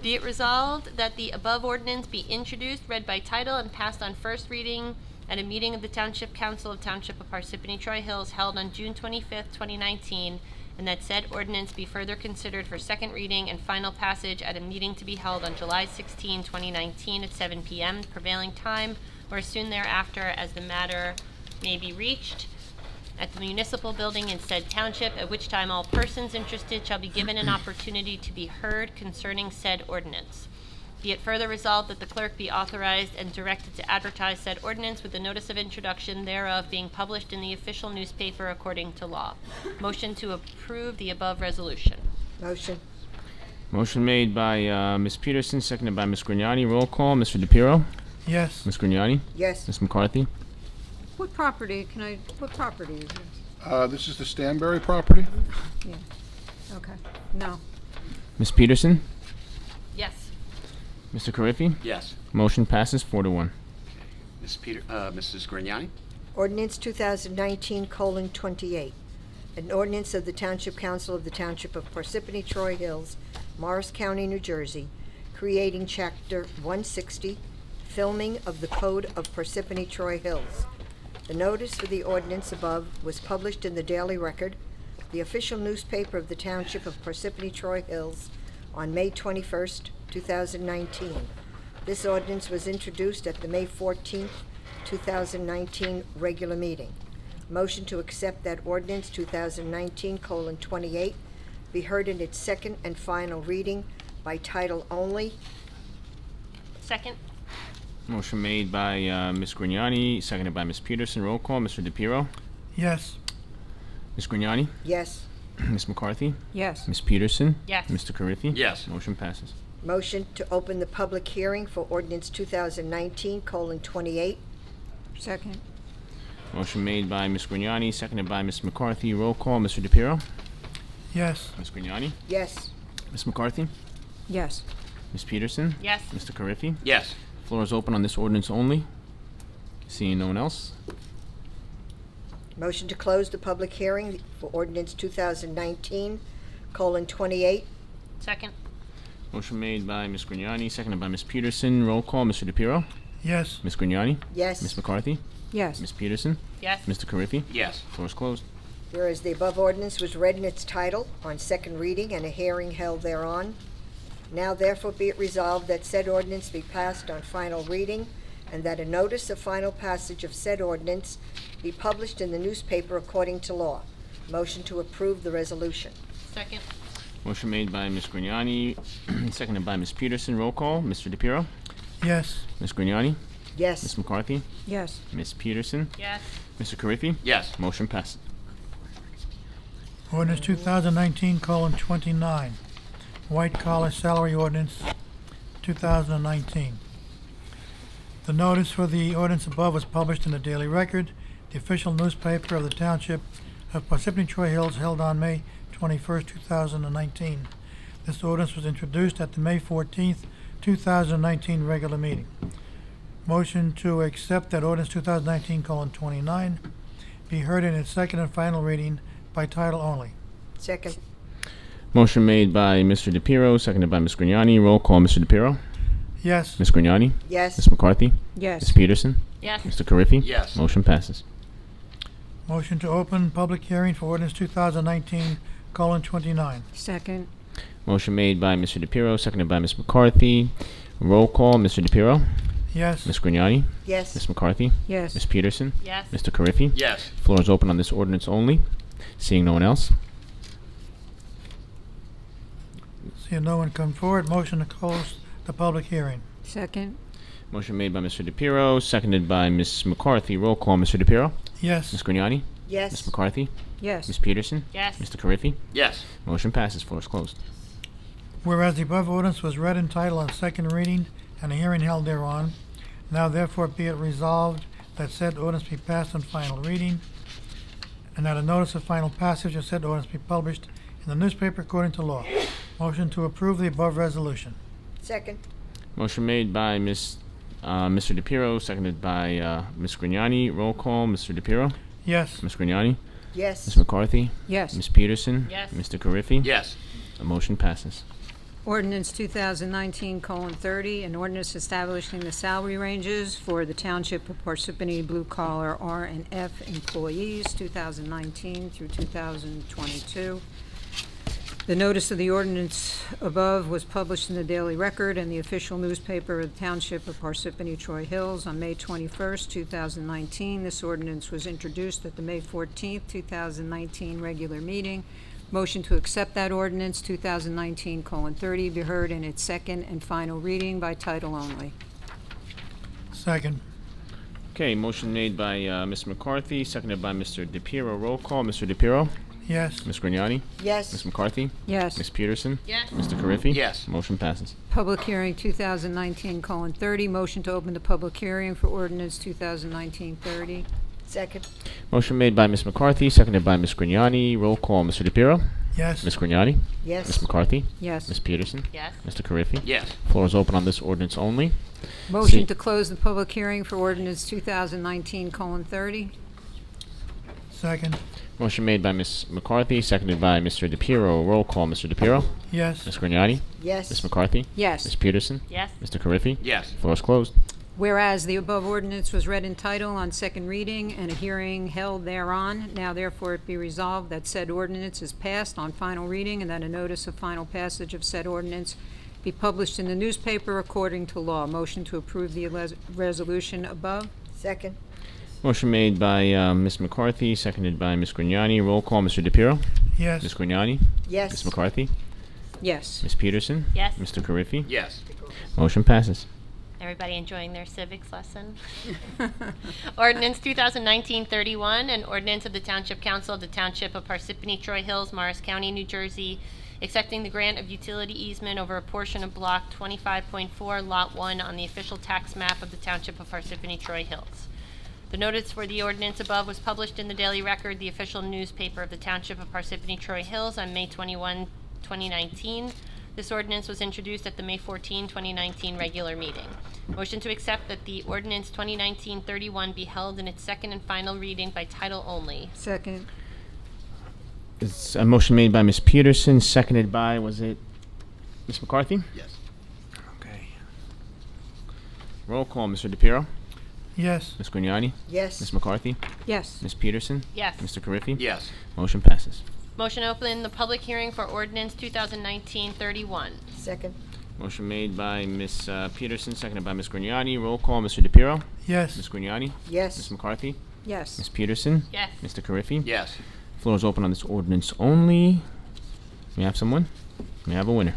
Be it resolved that the above ordinance be introduced, read by title, and passed on first reading at a meeting of the Township Council of Township of Parsippany Troy Hills held on June 25th, 2019, and that said ordinance be further considered for second reading and final passage at a meeting to be held on July 16, 2019 at 7 p.m. prevailing time, or soon thereafter, as the matter may be reached at the municipal building in said township, at which time all persons interested shall be given an opportunity to be heard concerning said ordinance. Be it further resolved that the clerk be authorized and directed to advertise said ordinance with the notice of introduction thereof being published in the official newspaper according to law. Motion to approve the above resolution. Motion. Motion made by Ms. Peterson, seconded by Ms. Grignani. Roll call, Mr. DePiero. Yes. Ms. Grignani. Yes. Ms. McCarthy. What property is this? This is the Stanberry property. Yeah. Okay. No. Ms. Peterson. Yes. Mr. Carriffy. Yes. Motion passes 4-1. Mrs. Grignani? Ordinance 2019:28. An ordinance of the Township Council of the Township of Parsippany Troy Hills, Morris County, New Jersey, creating Chapter 160, filming of the Code of Parsippany Troy Hills. The notice for the ordinance above was published in the Daily Record, the official newspaper of the Township of Parsippany Troy Hills, on May 21st, 2019. This ordinance was introduced at the May 14th, 2019 regular meeting. Motion to accept that ordinance 2019:28 be heard in its second and final reading by title only. Second. Motion made by Ms. Grignani, seconded by Ms. Peterson. Roll call, Mr. DePiero. Yes. Ms. Grignani. Yes. Ms. McCarthy. Yes. Ms. Peterson. Yes. Mr. Carriffy. Yes. Motion passes. Motion to open the public hearing for ordinance 2019:28. Second. Motion made by Ms. Grignani, seconded by Ms. McCarthy. Roll call, Mr. DePiero. Yes. Ms. Grignani. Yes. Ms. McCarthy. Yes. Ms. Peterson. Yes. Mr. Carriffy. Yes. Floor is open on this ordinance only. Seeing no one else. Motion to close the public hearing for ordinance 2019:28. Second. Motion made by Ms. Grignani, seconded by Ms. Peterson. Roll call, Mr. DePiero. Yes. Ms. Grignani. Yes. Ms. McCarthy. Yes. Ms. Peterson. Yes. Mr. Carriffy. Yes. Floor is closed. Whereas the above ordinance was read in its title on second reading and a hearing held thereon, now therefore be it resolved that said ordinance be passed on final reading, and that a notice of final passage of said ordinance be published in the newspaper according to law. Motion to approve the resolution. Second. Motion made by Ms. Grignani, seconded by Ms. Peterson. Roll call, Mr. DePiero. Yes. Ms. Grignani. Yes. Ms. McCarthy. Yes. Ms. Peterson. Yes. Mr. Carriffy. Yes. Motion passes. Ordinance 2019:29, white collar salary ordinance 2019. The notice for the ordinance above was published in the Daily Record, the official newspaper of the Township of Parsippany Troy Hills, held on May 21st, 2019. This ordinance was introduced at the May 14th, 2019 regular meeting. Motion to accept that ordinance 2019:29 be heard in its second and final reading by title only. Second. Motion made by Mr. DePiero, seconded by Ms. Grignani. Roll call, Mr. DePiero. Yes. Ms. Grignani. Yes. Ms. McCarthy. Yes. Ms. Peterson. Yes. Mr. Carriffy. Yes. Motion passes. Motion to open public hearing for ordinance 2019:29. Second. Motion made by Mr. DePiero, seconded by Ms. McCarthy. Roll call, Mr. DePiero. Yes. Ms. Grignani. Yes. Ms. McCarthy. Yes. Ms. Peterson. Yes. Mr. Carriffy. Yes. Floor is open on this ordinance only. Seeing no one else. Seeing no one come forward, motion to close the public hearing. Second. Motion made by Mr. DePiero, seconded by Ms. McCarthy. Roll call, Mr. DePiero. Yes. Ms. Grignani. Yes. Ms. McCarthy. Yes. Ms. Peterson. Yes. Mr. Carriffy. Yes. Motion passes. Floor is closed. Whereas the above ordinance was read in title on second reading and a hearing held thereon, now therefore be it resolved that said ordinance be passed on final reading, and that a notice of final passage of said ordinance be published in the newspaper according to law. Motion to approve the above resolution. Second. Motion made by Mr. DePiero, seconded by Ms. Grignani. Roll call, Mr. DePiero. Yes. Ms. Grignani. Yes. Ms. McCarthy. Yes. Ms. Peterson. Yes. Mr. Carriffy. Yes. The motion passes. Ordinance 2019:30, an ordinance establishing the salary ranges for the Township of Parsippany Blue Collar R and F employees, 2019 through 2022. The notice of the ordinance above was published in the Daily Record and the official newspaper of the Township of Parsippany Troy Hills on May 21st, 2019. This ordinance was introduced at the May 14th, 2019 regular meeting. Motion to accept that ordinance 2019:30 be heard in its second and final reading by title only. Second. Okay, motion made by Ms. McCarthy, seconded by Mr. DePiero. Roll call, Mr. DePiero. Yes. Ms. Grignani. Yes. Ms. McCarthy. Yes. Ms. Peterson. Yes. Mr. Carriffy. Yes. Motion passes. Public hearing 2019:30. Motion to open the public hearing for ordinance 2019:30. Second. Motion made by Ms. McCarthy, seconded by Ms. Grignani. Roll call, Mr. DePiero. Yes. Ms. Grignani. Yes. Ms. McCarthy. Yes. Ms. Peterson. Yes. Mr. Carriffy. Yes. Floor is open on this ordinance only. Motion See- to close the public hearing for ordinance 2019:30. Second. Motion made by Ms. McCarthy, seconded by Mr. DePiero. Roll call, Mr. DePiero. Yes. Ms. Grignani. Yes. Ms. McCarthy. Yes. Ms. Peterson. Yes. Mr. Carriffy. Yes. Floor is closed. Whereas the above ordinance was read in title on second reading and a hearing held thereon, now therefore it be resolved that said ordinance is passed on final reading and that a notice of final passage of said ordinance be published in the newspaper according to law. Motion to approve the resolution above. Second. Motion made by Ms. McCarthy, seconded by Ms. Grignani. Roll call, Mr. DePiero? Yes. Ms. Grignani? Yes. Ms. McCarthy? Yes. Ms. Peterson? Yes. Mr. Carriffy? Yes. Motion passes. Everybody enjoying their civics lesson? Ordinance 2019-31, an ordinance of the Township Council of the Township of Parsippany Troy Hills, Morris County, New Jersey, accepting the grant of utility easement over a portion of Block 25.4, Lot 1 on the official tax map of the Township of Parsippany Troy Hills. The notice for the ordinance above was published in the Daily Record, the official newspaper of the Township of Parsippany Troy Hills, on May 21, 2019. This ordinance was introduced at the May 14, 2019 regular meeting. Motion to accept that the ordinance 2019-31 be held in its second and final reading by title only. Second. It's a motion made by Ms. Peterson, seconded by, was it Ms. McCarthy? Yes. Okay. Roll call, Mr. DePiero? Yes. Ms. Grignani? Yes. Ms. McCarthy? Yes. Ms. Peterson? Yes. Mr. Carriffy? Yes. Motion passes. Motion to open the public hearing for ordinance 2019-31. Second. Motion made by Ms. Peterson, seconded by Ms. Grignani. Roll call, Mr. DePiero? Yes. Ms. Grignani? Yes. Ms. McCarthy? Yes. Ms. Peterson? Yes. Mr. Carriffy? Yes. Floor is open on this ordinance only. May I have someone? May I have a winner?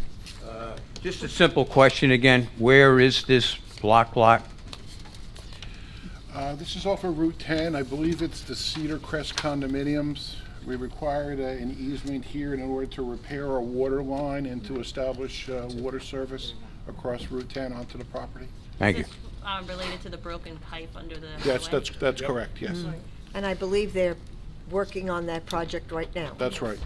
Just a simple question again. Where is this block lot? This is off of Route 10. I believe it's the Cedar Crest condominiums. We required an easement here in order to repair a water line and to establish water service across Route 10 onto the property. Thank you. This is related to the broken pipe under the Yes, highway? that's correct, yes. And I believe they're working on that project right now. That's right.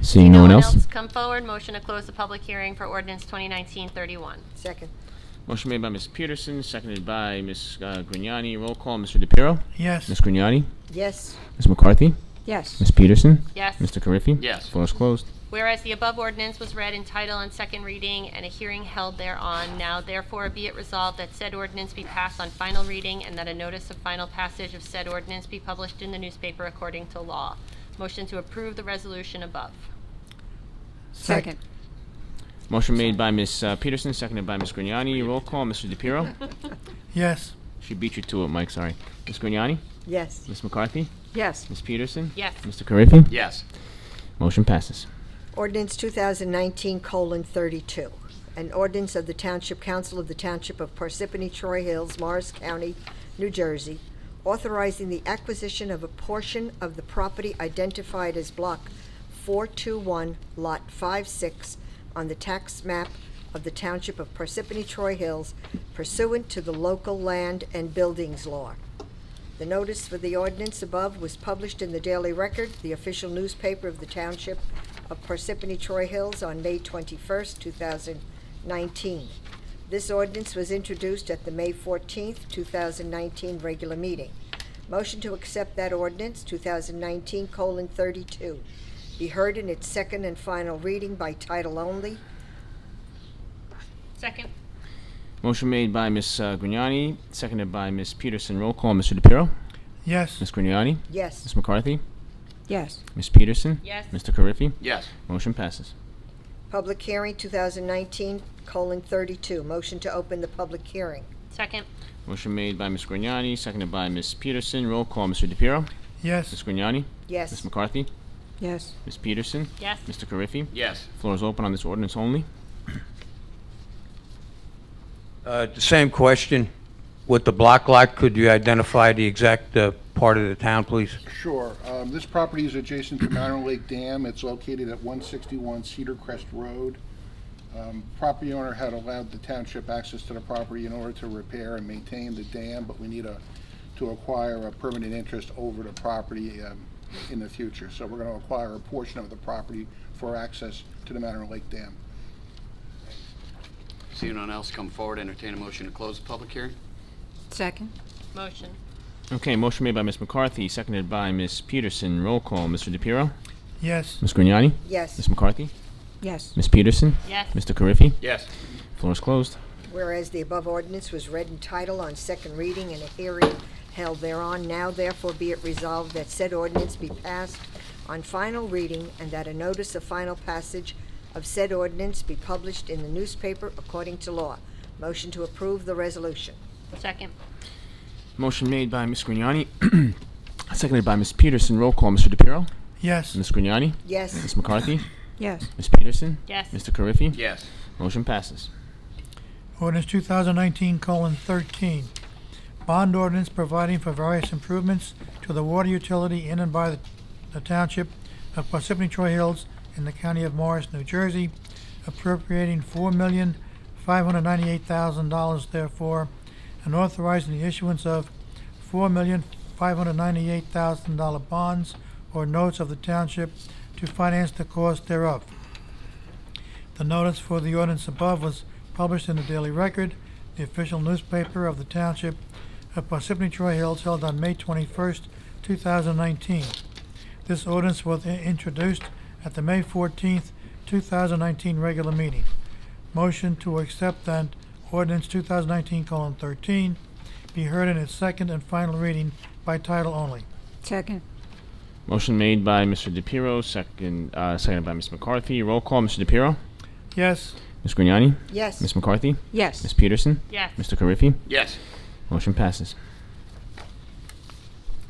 Seeing no one else? Come forward. Motion to close the public hearing for ordinance 2019-31. Second. Motion made by Ms. Peterson, seconded by Ms. Grignani. Roll call, Mr. DePiero? Yes. Ms. Grignani? Yes. Ms. McCarthy? Yes. Ms. Peterson? Yes. Mr. Carriffy? Yes. Floor is closed. Whereas the above ordinance was read in title on second reading and a hearing held thereon, now therefore be it resolved that said ordinance be passed on final reading and that a notice of final passage of said ordinance be published in the newspaper according to law. Motion to approve the resolution above. Second. Motion made by Ms. Peterson, seconded by Ms. Grignani. Roll call, Mr. DePiero? Yes. She beat you to it, Mike, sorry. Ms. Grignani? Yes. Ms. McCarthy? Yes. Ms. Peterson? Yes. Mr. Carriffy? Yes. Motion passes. Ordinance 2019:32. An ordinance of the Township Council of the Township of Parsippany Troy Hills, Morris County, New Jersey, authorizing the acquisition of a portion of the property identified as Block 421, Lot 56, on the tax map of the Township of Parsippany Troy Hills pursuant to the local land and buildings law. The notice for the ordinance above was published in the Daily Record, the official newspaper of the Township of Parsippany Troy Hills, on May 21st, 2019. This ordinance was introduced at the May 14th, 2019 regular meeting. Motion to accept that ordinance, 2019:32, be heard in its second and final reading by title only. Second. Motion made by Ms. Grignani, seconded by Ms. Peterson. Roll call, Mr. DePiero? Yes. Ms. Grignani? Yes. Ms. McCarthy? Yes. Ms. Peterson? Yes. Mr. Carriffy? Yes. Motion passes. Public hearing, 2019:32. Motion to open the public hearing. Second. Motion made by Ms. Grignani, seconded by Ms. Peterson. Roll call, Mr. DePiero? Yes. Ms. Grignani? Yes. Ms. McCarthy? Yes. Ms. Peterson? Yes. Mr. Carriffy? Yes. Floor is open on this ordinance only. The same question. With the block lot, could you identify the exact part of the town, please? Sure. This property is adjacent to Manor Lake Dam. It's located at 161 Cedar Crest Road. Property owner had allowed the township access to the property in order to repair and maintain the dam, but we need to acquire a permanent interest over the property in the future. So we're going to acquire a portion of the property for access to the Manor Lake Dam. Seeing no one else come forward, entertain a motion to close the public hearing. Second. Motion. Okay, motion made by Ms. McCarthy, seconded by Ms. Peterson. Roll call, Mr. DePiero? Yes. Ms. Grignani? Yes. Ms. McCarthy? Yes. Ms. Peterson? Yes. Mr. Carriffy? Yes. Floor is closed. Whereas the above ordinance was read in title on second reading and a hearing held thereon, now therefore be it resolved that said ordinance be passed on final reading and that a notice of final passage of said ordinance be published in the newspaper according to law. Motion to approve the resolution. Second. Motion made by Ms. Grignani, seconded by Ms. Peterson. Roll call, Mr. DePiero. Yes. Ms. Grignani. Yes. Ms. McCarthy. Yes. Ms. Peterson. Yes. Mr. Carriffy. Yes. Motion passes. Ordinance 2019:13. Bond ordinance providing for various improvements to the water utility in and by the Township of Parsippany Troy Hills in the County of Morris, New Jersey, appropriating $4,598,000 therefore, and authorizing the issuance of $4,598,000 bonds or notes of the Township to finance the cost thereof. The notice for the ordinance above was published in the Daily Record, the official newspaper of the Township of Parsippany Troy Hills, held on May 21st, 2019. This ordinance was introduced at the May 14th, 2019 regular meeting. Motion to accept that ordinance 2019:13 be heard in its second and final reading by title only. Second. Motion made by Mr. DePiero, seconded by Ms. McCarthy. Roll call, Mr. DePiero. Yes. Ms. Grignani. Yes. Ms. McCarthy. Yes. Ms. Peterson. Yes. Mr. Carriffy. Yes. Motion passes.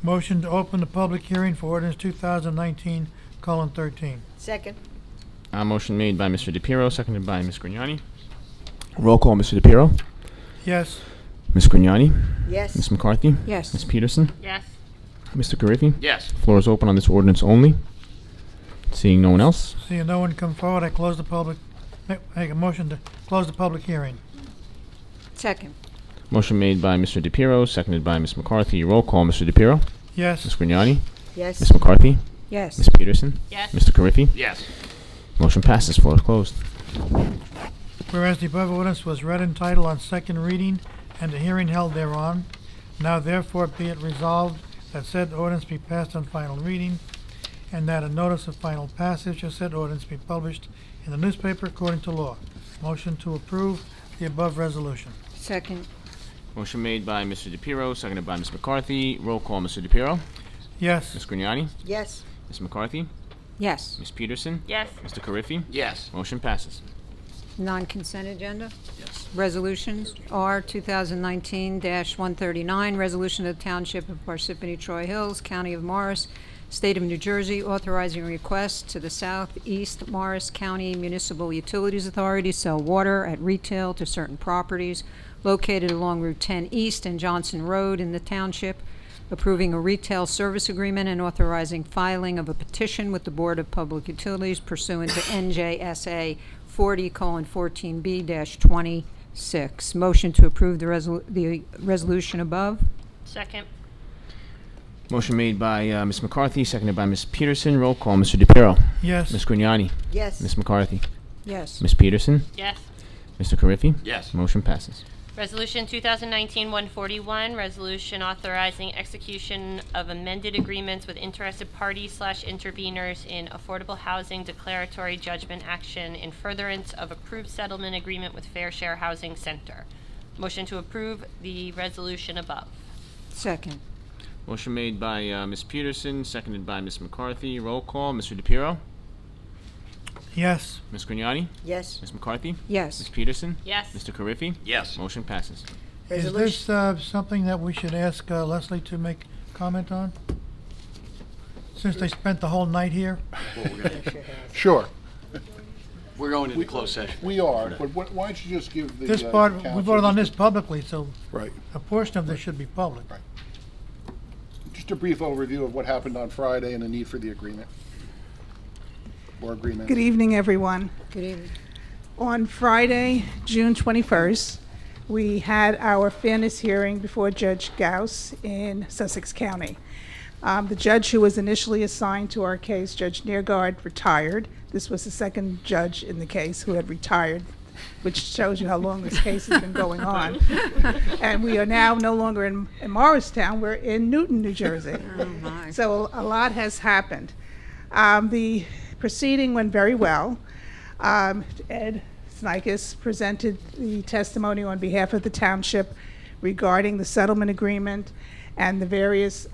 Motion to open the public hearing for ordinance 2019:13. Second. Motion made by Mr. DePiero, seconded by Ms. Grignani. Roll call, Mr. DePiero. Yes. Ms. Grignani. Yes. Ms. McCarthy. Yes. Ms. Peterson. Yes. Mr. Carriffy. Yes. Floor is open on this ordinance only. Seeing no one else. Seeing no one come forward, I close the public, make a motion to close the public hearing. Second. Motion made by Mr. DePiero, seconded by Ms. McCarthy. Roll call, Mr. DePiero. Yes. Ms. Grignani. Yes. Ms. McCarthy. Yes. Ms. Peterson. Yes. Mr. Carriffy. Yes. Motion passes. Floor is closed. Whereas the above ordinance was read in title on second reading and a hearing held thereon, now therefore be it resolved that said ordinance be passed on final reading, and that a notice of final passage of said ordinance be published in the newspaper according to law. Motion to approve the above resolution. Second. Motion made by Mr. DePiero, seconded by Ms. McCarthy. Roll call, Mr. DePiero. Yes. Ms. Grignani. Yes. Ms. McCarthy. Yes. Ms. Peterson. Yes. Mr. Carriffy. Yes. Motion passes. Non-consent agenda. Yes. Resolutions R 2019-139, resolution of the Township of Parsippany Troy Hills, County of Morris, State of New Jersey, authorizing requests to the Southeast Morris County Municipal Utilities Authority to sell water at retail to certain properties located along Route 10 East and Johnson Road in the Township, approving a retail service agreement and authorizing filing of a petition with the Board of Public Utilities pursuant to NJSA 40:14B-26. Motion to approve the resolution above. Second. Motion made by Ms. McCarthy, seconded by Ms. Peterson. Roll call, Mr. DePiero. Yes. Ms. Grignani. Yes. Ms. McCarthy. Yes. Ms. Peterson. Yes. Mr. Carriffy. Yes. Motion passes. Resolution 2019-141, resolution authorizing execution of amended agreements with interested parties / intervenors in affordable housing declaratory judgment action in furtherance of approved settlement agreement with Fair Share Housing Center. Motion to approve the resolution above. Second. Motion made by Ms. Peterson, seconded by Ms. McCarthy. Roll call, Mr. DePiero. Yes. Ms. Grignani. Yes. Ms. McCarthy. Yes. Ms. Peterson. Yes. Mr. Carriffy. Yes. Motion passes. Is this something that we should ask Leslie to make comment on? Since they spent the whole night here? Sure. We're going into closed session. We are, but why don't you just give the... This part, we council voted on just this publicly, so Right. a portion of this should be public. Right. Just a brief overview of what happened on Friday and the need for the agreement. Or agreement. Good evening, everyone. Good evening. On Friday, June 21st, we had our fairness hearing before Judge Gauss in Sussex County. The judge who was initially assigned to our case, Judge Neergaard, retired. This was the second judge in the case who had retired, which shows you how long this case has been going on. And we are now no longer in Morristown, we're in Newton, New Jersey. Oh, my. So a lot has happened. The proceeding went very well. Ed Snikes presented the testimony on behalf of the township regarding the settlement agreement and the various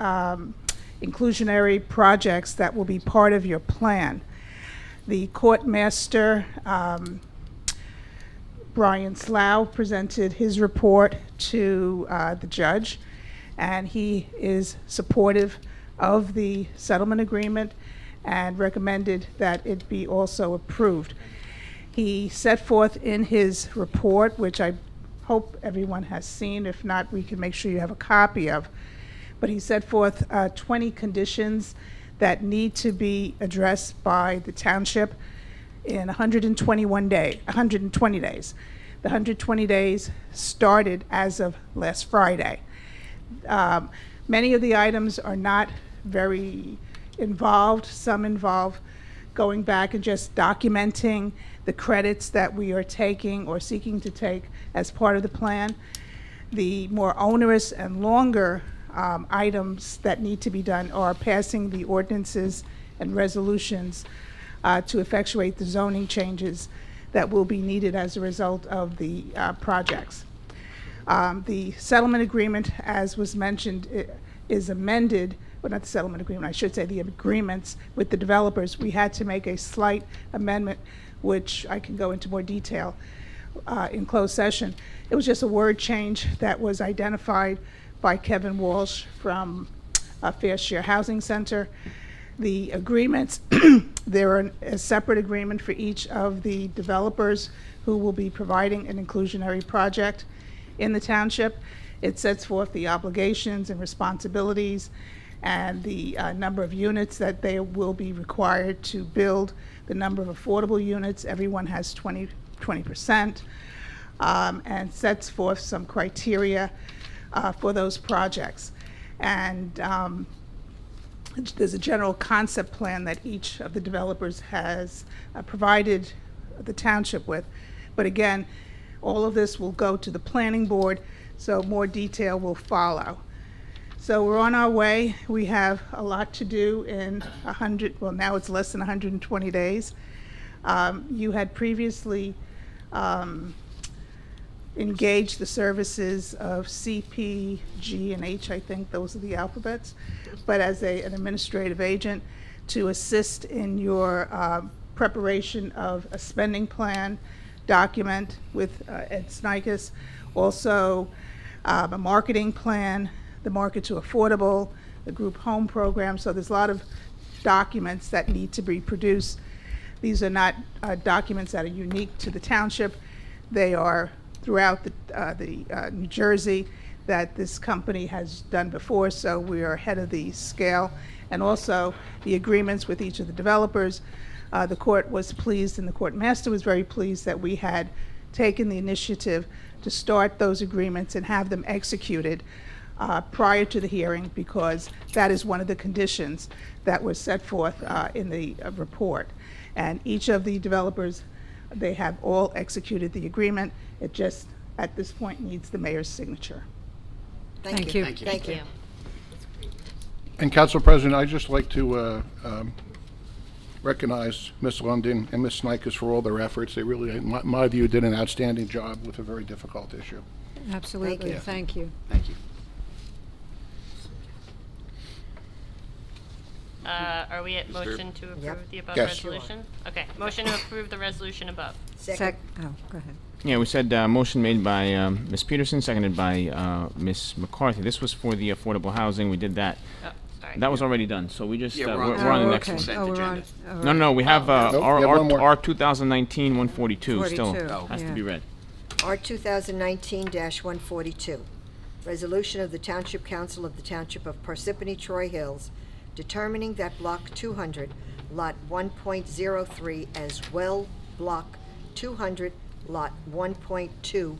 inclusionary projects that will be part of your plan. The court master, Brian Slough, presented his report to the judge, and he is supportive of the settlement agreement and recommended that it be also approved. He set forth in his report, which I hope everyone has seen. If not, we can make sure you have a copy of. But he set forth 20 conditions that need to be addressed by the township in 120 days. The 120 days started as of last Friday. Many of the items are not very involved. Some involve going back and just documenting the credits that we are taking or seeking to take as part of the plan. The more onerous and longer items that need to be done are passing the ordinances and resolutions to effectuate the zoning changes that will be needed as a result of the projects. The settlement agreement, as was mentioned, is amended, well, not the settlement agreement, I should say the agreements with the developers. We had to make a slight amendment, which I can go into more detail in closed session. It was just a word change that was identified by Kevin Walsh from Fair Share Housing Center. The agreements, there are a separate agreement for each of the developers who will be providing an inclusionary project in the township. It sets forth the obligations and responsibilities and the number of units that they will be required to build, the number of affordable units. Everyone has 20%, and sets forth some criteria for those projects. And there's a general concept plan that each of the developers has provided the township with. But again, all of this will go to the planning board, so more detail will follow. So we're on our way. We have a lot to do in now it's less than 120 days. You had previously engaged the services of CP, G, and H, I think those are the alphabets, but as an administrative agent to assist in your preparation of a spending plan document with Ed Snikes, also a marketing plan, the Market to Affordable, the group home program. So there's a lot of documents that need to be produced. These are not documents that are unique to the township. They are throughout the New Jersey that this company has done before, so we are ahead of the scale. And also the agreements with each of the developers. The court was pleased, and the court master was very pleased that we had taken the initiative to start those agreements and have them executed prior to the hearing, because that is one of the conditions that was set forth in the report. And each of the developers, they have all executed the agreement. It just, at this point, needs the mayor's signature. Thank you. Thank you. And Council President, I'd just like to recognize Ms. London and Ms. Snikes for all their efforts. They really, in my view, did an outstanding job with a very difficult issue. Absolutely, thank you. Thank you. Are we at motion to approve Yep. the above Yes. resolution? Okay, motion to approve the resolution above. Second. Oh, go ahead. Yeah, we said motion made by Ms. Peterson, seconded by Ms. McCarthy. This was for the affordable housing. We did that. Oh, sorry. That was already done, so we just, Yeah, we're we're on- we're on the Oh, next okay. one. Consent Oh, we're on. agenda. all No, right. no, we have Nope, you have one more. our 2019-142 still 42, has to yeah. be read. R 2019-142, resolution of the Township Council of the Township of Parsippany Troy Hills determining that Block 200, Lot 1.03 as well Block 200, Lot 1.2,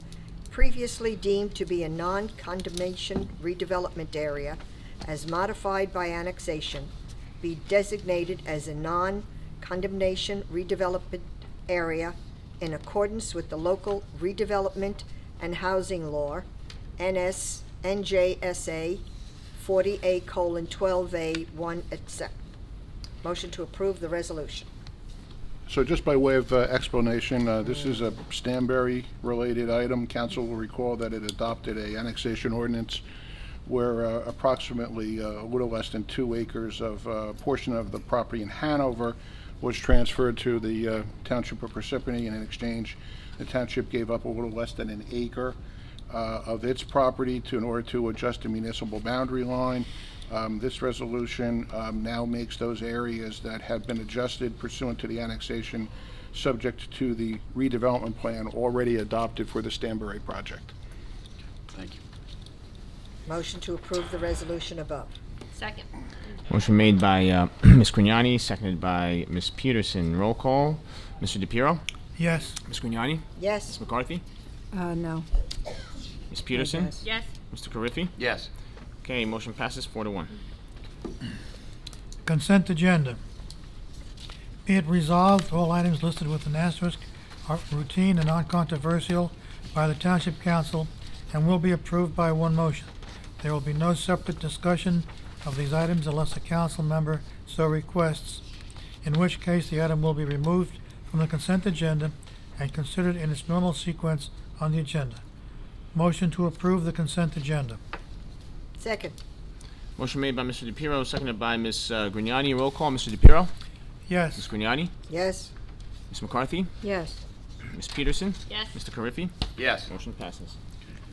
previously deemed to be a non-condemnation redevelopment area as modified by annexation, be designated as a non-condemnation redevelopment area in accordance with the local redevelopment and housing law, NJSA 40A:12A1, etc. Motion to approve the resolution. So just by way of explanation, this is a Stanberry-related item. Council will recall that it adopted a annexation ordinance where approximately a little less than 2 acres of a portion of the property in Hanover was transferred to the Township of Parsippany, and in exchange, the township gave up a little less than an acre of its property in order to adjust the municipal boundary line. This resolution now makes those areas that have been adjusted pursuant to the annexation subject to the redevelopment plan already adopted for the Stanbury project. Thank you. Motion to approve the resolution above. Second. Motion made by Ms. Grignani, seconded by Ms. Peterson. Roll call. Mr. DePiero? Yes. Ms. Grignani? Yes. Ms. McCarthy? No. Ms. Peterson? Yes. Yes. Mr. Carriffy? Yes. Okay, motion passes 4-1. Consent agenda. Be it resolved, all items listed with an asterisk are routine and non-controversial by the Township Council and will be approved by one motion. There will be no separate discussion of these items unless a council member so requests, in which case the item will be removed from the consent agenda and considered in its normal sequence on the agenda. Motion to approve the consent agenda. Second. Motion made by Mr. DePiero, seconded by Ms. Grignani. Roll call. Mr. DePiero? Ms. Yes. Grignani? Yes. Ms. McCarthy? Yes. Ms. Peterson? Yes. Mr. Carriffy? Yes. Motion passes.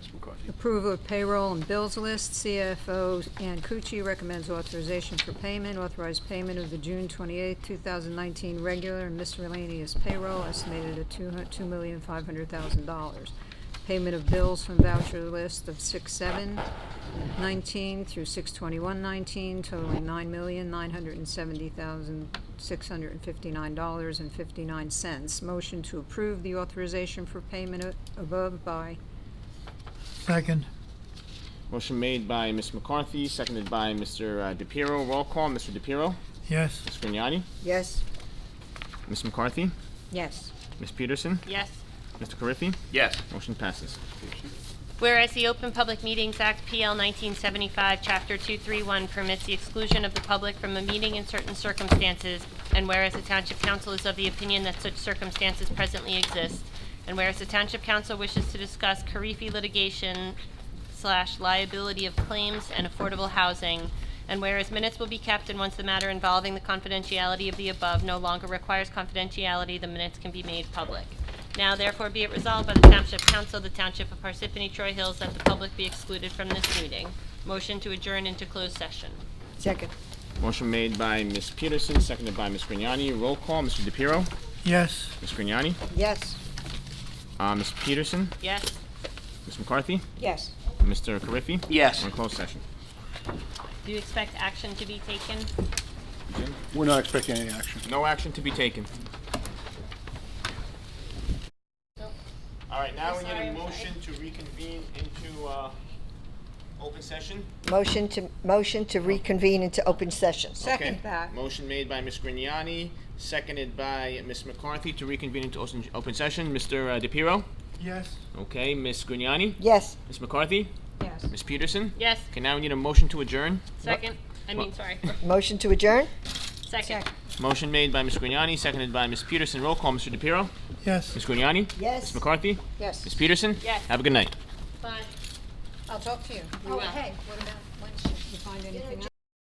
Ms. McCarthy. Approval of payroll and bills list. CFO Ann Cucci recommends authorization for payment. Authorized payment of the June 28, 2019 regular and miscellaneous payroll estimated at $2,500,000. Payment of bills from voucher list of 6/7/19 through 6/21/19 totaling $9,970,659.59. Motion to approve the authorization for payment above by. Second. Motion made by Ms. McCarthy, seconded by Mr. DePiero. Roll call. Mr. DePiero? Yes. Ms. Grignani? Yes. Ms. McCarthy? Yes. Ms. Peterson? Yes. Mr. Carriffy? Yes. Motion passes. Whereas the Open Public Meetings Act, PL 1975, Chapter 231, permits the exclusion of the public from a meeting in certain circumstances, and whereas the Township Council is of the opinion that such circumstances presently exist, and whereas the Township Council wishes to discuss Carriffy litigation / liability of claims and affordable housing, and whereas minutes will be kept, and once the matter involving the confidentiality of the above no longer requires confidentiality, the minutes can be made public. Now therefore be it resolved by the Township Council, the Township of Parsippany Troy Hills, that the public be excluded from this meeting. Motion to adjourn into closed session. Second. Motion made by Ms. Peterson, seconded by Ms. Grignani. Roll call. Mr. DePiero? Yes. Ms. Grignani? Yes. Ms. Peterson? Yes. Ms. McCarthy? Yes. Mr. Carriffy? Yes. We're in closed session. Do you expect action to be taken? Jim? We're not expecting any action. No action to be taken. All right, now we need a motion to reconvene into open session. Motion to reconvene into open session. Second Okay. that. Motion made by Ms. Grignani, seconded by Ms. McCarthy to reconvene into open session. Mr. DePiero? Yes. Okay, Ms. Grignani? Yes. Ms. McCarthy? Yes. Ms. Peterson? Yes. Okay, now we need a motion to adjourn. Second. Sorry. Motion to adjourn? Second. Motion made by Ms. Grignani, seconded by Ms. Peterson. Roll call, Mr. DePiero? Yes. Ms. Grignani? Yes. Ms. McCarthy? Yes. Ms. Peterson? Yes. Have a good night. Bye. I'll talk to you. You will. Hey, what about when you find anything out?